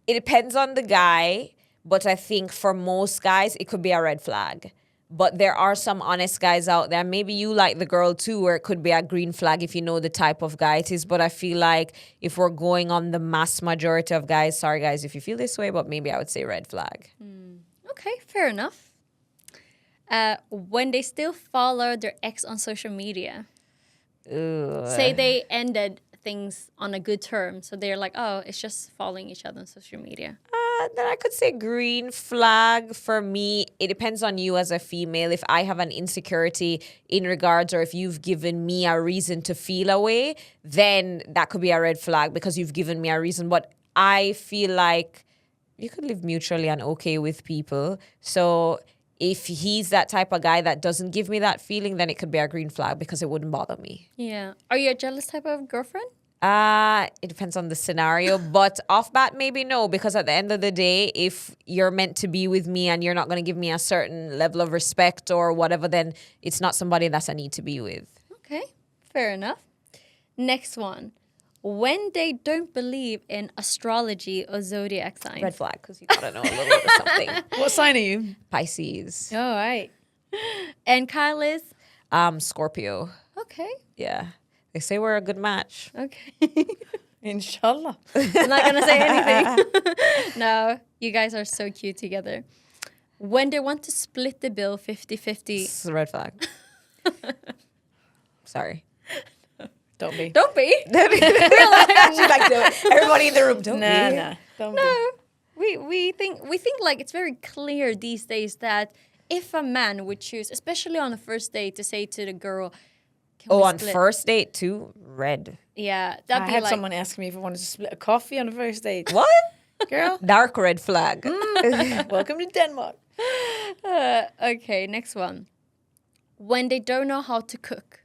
It depends on the guy, but I think for most guys it could be a red flag. But there are some honest guys out there. Maybe you like the girl too, where it could be a green flag if you know the type of guy it is. But I feel like if we're going on the mass majority of guys, sorry guys if you feel this way, but maybe I would say red flag. Okay, fair enough. When they still follow their ex on social media. Ooh. Say they ended things on a good term. So they're like, oh, it's just following each other on social media. Then I could say green flag for me. It depends on you as a female. If I have an insecurity in regards, or if you've given me a reason to feel away, then that could be a red flag because you've given me a reason. But I feel like you could live mutually and okay with people. So if he's that type of guy that doesn't give me that feeling, then it could be a green flag because it wouldn't bother me. Yeah. Are you a jealous type of girlfriend? It depends on the scenario, but off bat, maybe no, because at the end of the day, if you're meant to be with me and you're not going to give me a certain level of respect or whatever, then it's not somebody that I need to be with. Okay, fair enough. Next one. When they don't believe in astrology or zodiac signs. Red flag, because you got to know a little bit of something. What sign are you? Pisces. All right. And Kyle is? Scorpio. Okay, Yeah. They say we're a good match. okay. Inshallah. I'm not going to say anything. No, you guys are so cute together. When they want to split the bill 50-50. It's a red flag. Sorry. Don't be. Don't be. She's like, no, everybody in the room, don't be. Nah. Don't be. No, we think like it's very clear these days that if a man would choose, especially on a first date, to say to the girl, can we On split? first date too? Red. Yeah, I that'd be had like someone ask me if I wanted to split a coffee on the first date. What? Girl, Dark red flag. welcome to Denmark. okay. Next one. When they don't know how to cook.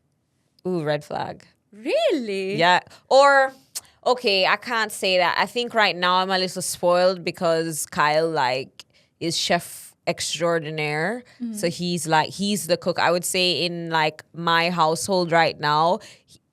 Ooh, red flag. Really? Yeah. Or, okay, I can't say that. I think right now I'm a little spoiled because Kyle, like, is chef extraordinaire. So he's the cook. I would say in, like, my household right now,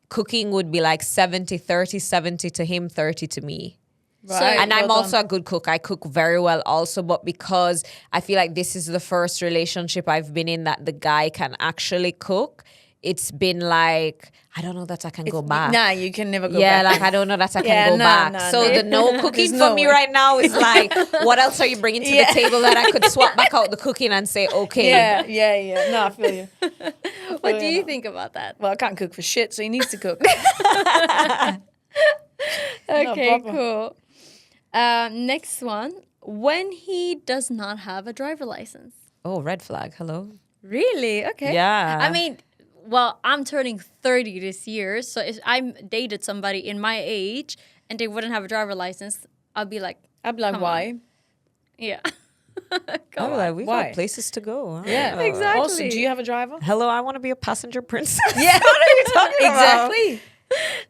cooking would be like 70-30, 70 to him, 30 to me. Right. And I'm well also a good cook. I cook very well also, but because I feel like this is the first relationship I've been in that the guy can actually cook, it's been like, I don't know that I can go back. Nah, you can never go Yeah, back. like I don't know that I can Yeah, go nah, back. nah, So nah. the no cooking There's for no me way. right now is like, what else are you bringing to the table that I could swap back out the cooking and say, okay. Yeah. No, I feel you. What do you think about that? Well, I can't cook for shit, so he needs to cook. Okay, problem. cool. Next one. When he does not have a driver license. Oh, red flag. Hello. Really? Okay. Yeah. I mean, well, I'm turning 30 this year, so if I dated somebody in my age and they wouldn't have a driver license, I'll be like, I'd be like, Come why? yeah. Oh, like, we Why? got places to go. Huh? Yeah, Exactly. Also, do you have a driver? Hello, I want to be a passenger princess. Yeah, what are you talking about? Exactly.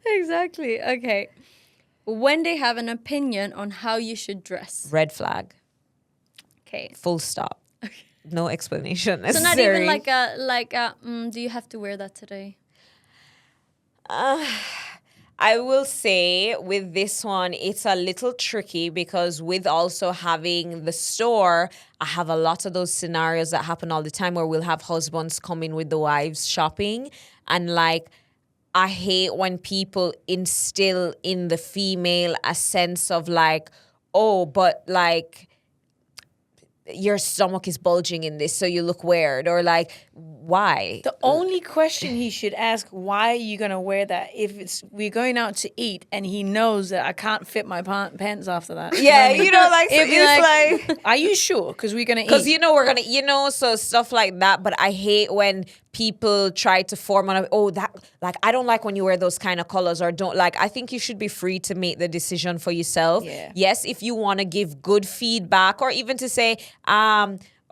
Exactly. Okay. When they have an opinion on how you should dress. Red flag. Okay. Full stop. No explanation So necessary. not even like a do you have to wear that today? I will say with this one, it's a little tricky because with also having the store, I have a lot of those scenarios that happen all the time where we'll have husbands come in with the wives shopping. And like, I hate when people instill in the female a sense of like, oh, but like, your stomach is bulging in this, so you look weird, or like, why? The only question he should ask, why are you going to wear that? If we're going out to eat and he knows that I can't fit my pants after that. Yeah, what I mean? you know, like, so It'd be it's like are you sure? Because we're going to eat. because we're gonna, so stuff like that. But I hate when people try to form on, that, like, I don't like when you wear those kind of colors, or don't like. I think you should be free to make the decision for yourself. Yeah. Yes, if you want to give good feedback, or even to say,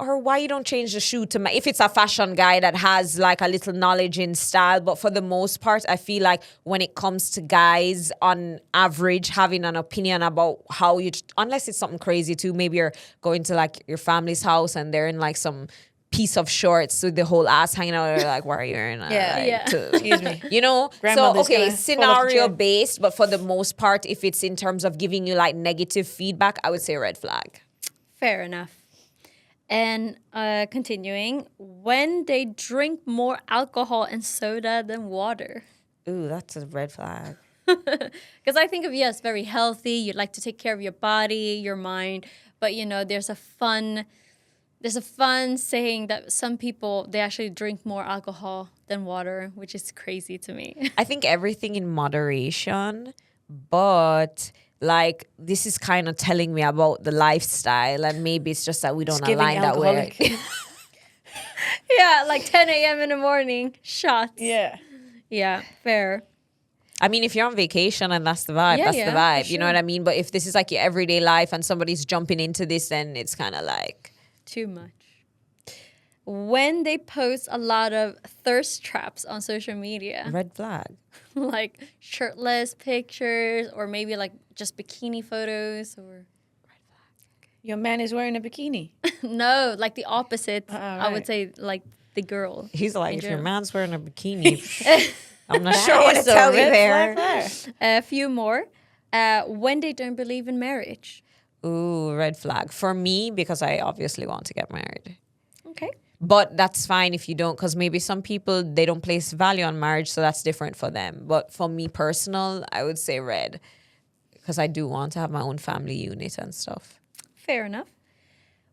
or why you don't change the shoe to if it's a fashion guy that has like a little knowledge in style. But for the most part, I feel like when it comes to guys on average having an opinion about how you, unless it's something crazy too, maybe you're going to like your family's house and they're in like some piece of shorts with the whole ass hanging out, they're like, why are you wearing that? Yeah. Like, Yeah. excuse me. You know? So, Grandmother's okay, gonna fall off the scenario chair. based, but for the most part, if it's in terms of giving you like negative feedback, I would say red flag. Fair enough. And continuing, when they drink more alcohol and soda than water. Ooh, that's a red flag. Because I think of you as very healthy. You'd like to take care of your body, your mind. But, there's a fun saying that some people, they actually drink more alcohol than water, which is crazy to me. I think everything in moderation, but like this is kind of telling me about the lifestyle, and maybe it's just that we don't giving align that way. alcoholic. Yeah, like 10 a.m. in the morning, shots. Yeah. Yeah, fair. I mean, if you're on vacation and that's the vibe, that's the for vibe. You know sure. what I mean? But if this is like your everyday life and somebody's jumping into this, then it's kind of like Too much. When they post a lot of thirst traps on social media, red flag. like shirtless pictures or maybe like just bikini photos or Your man is wearing a bikini. no, like the opposite. I would right. say like the girl. He's like, in if your general. man's wearing a bikini, I'm not sure what to tell you there. A few more. When they don't believe in marriage. Ooh, red flag. For me, because I obviously want to get married. Okay. But that's fine if you don't, because maybe some people, they don't place value on marriage, so that's different for them. But for me personal, I would say red, because I do want to have my own family unit and stuff. Fair enough.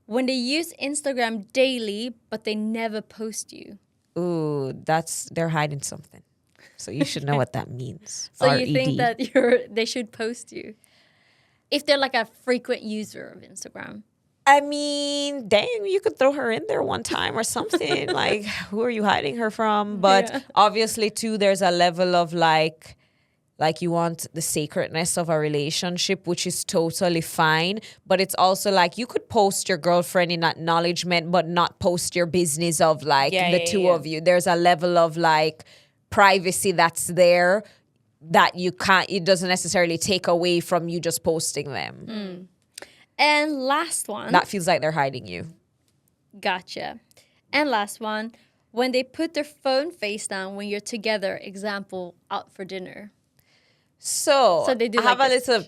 When they use Instagram daily, but they never post you. Ooh, they're hiding something. So you should know what that means. So you RED. think that they should post you? If they're like a frequent user of Instagram. I mean, dang, you could throw her in there one time or something. Like, who are you hiding her from? But Yeah. obviously, too, there's a level of like you want the sacredness of a relationship, which is totally fine. But it's also like you could post your girlfriend in acknowledgement, but not post your business of like the two of you. There's a level of like privacy that's there that it doesn't necessarily take away from you just posting them. And last one. That feels like they're hiding you. Gotcha. And last one. When they put their phone face down when you're together, example, out for dinner. So they do I have like a little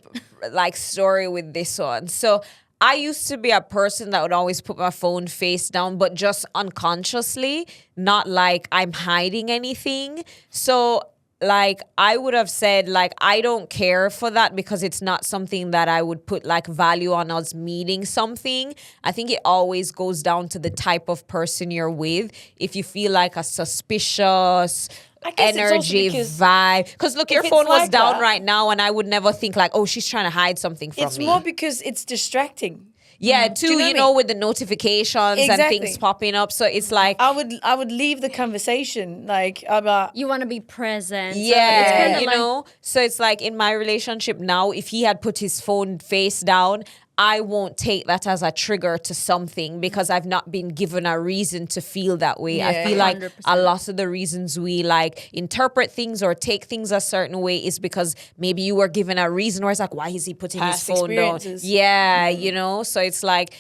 like story with this one. So I used to be a person that would always put my phone face down, but just unconsciously, not like I'm hiding anything. So like I would have said like I don't care for that because it's not something that I would put like value on us meeting something. I think it always goes down to the type of person you're with. If you feel like a suspicious I guess it's also energy because vibe, because look, your it's phone was like down that- right now and I would never think like, oh, she's trying to hide something from It's me. more because it's distracting. Yeah, too, you know what I mean? with the notifications and Exactly. things popping up. So it's like, I would leave the conversation like about You want to be present. So it's yeah, kinda you like, know? So it's like in my relationship now, if he had put his phone face down, I won't take that as a trigger to something because I've not been given a reason to feel that way. I Yeah, feel like 100%. a lot of the reasons we like interpret things or take things a certain way is because maybe you were given a reason where it's like, why is he putting Past his phone down? experiences. Yeah, you know? So it's like,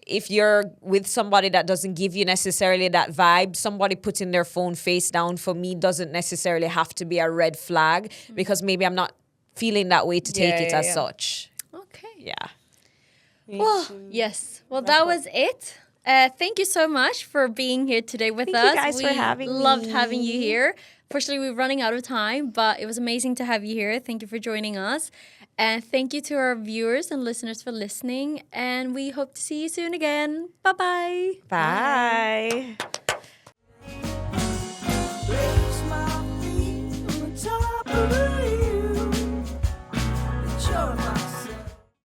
if you're with somebody that doesn't give you necessarily that vibe, somebody putting their phone face down for me doesn't necessarily have to be a red flag because maybe I'm not feeling that way to take Yeah, it yeah, as yeah. such. Okay. Yeah. Well, yes. Well, that was it. Thank you so much for being here today with Thank you us. guys for having loved me. having you here. Fortunately, we're running out of time, but it was amazing to have you here. Thank you for joining us. And thank you to our viewers and listeners for listening. And we hope to see you soon again. Bye-bye. Bye.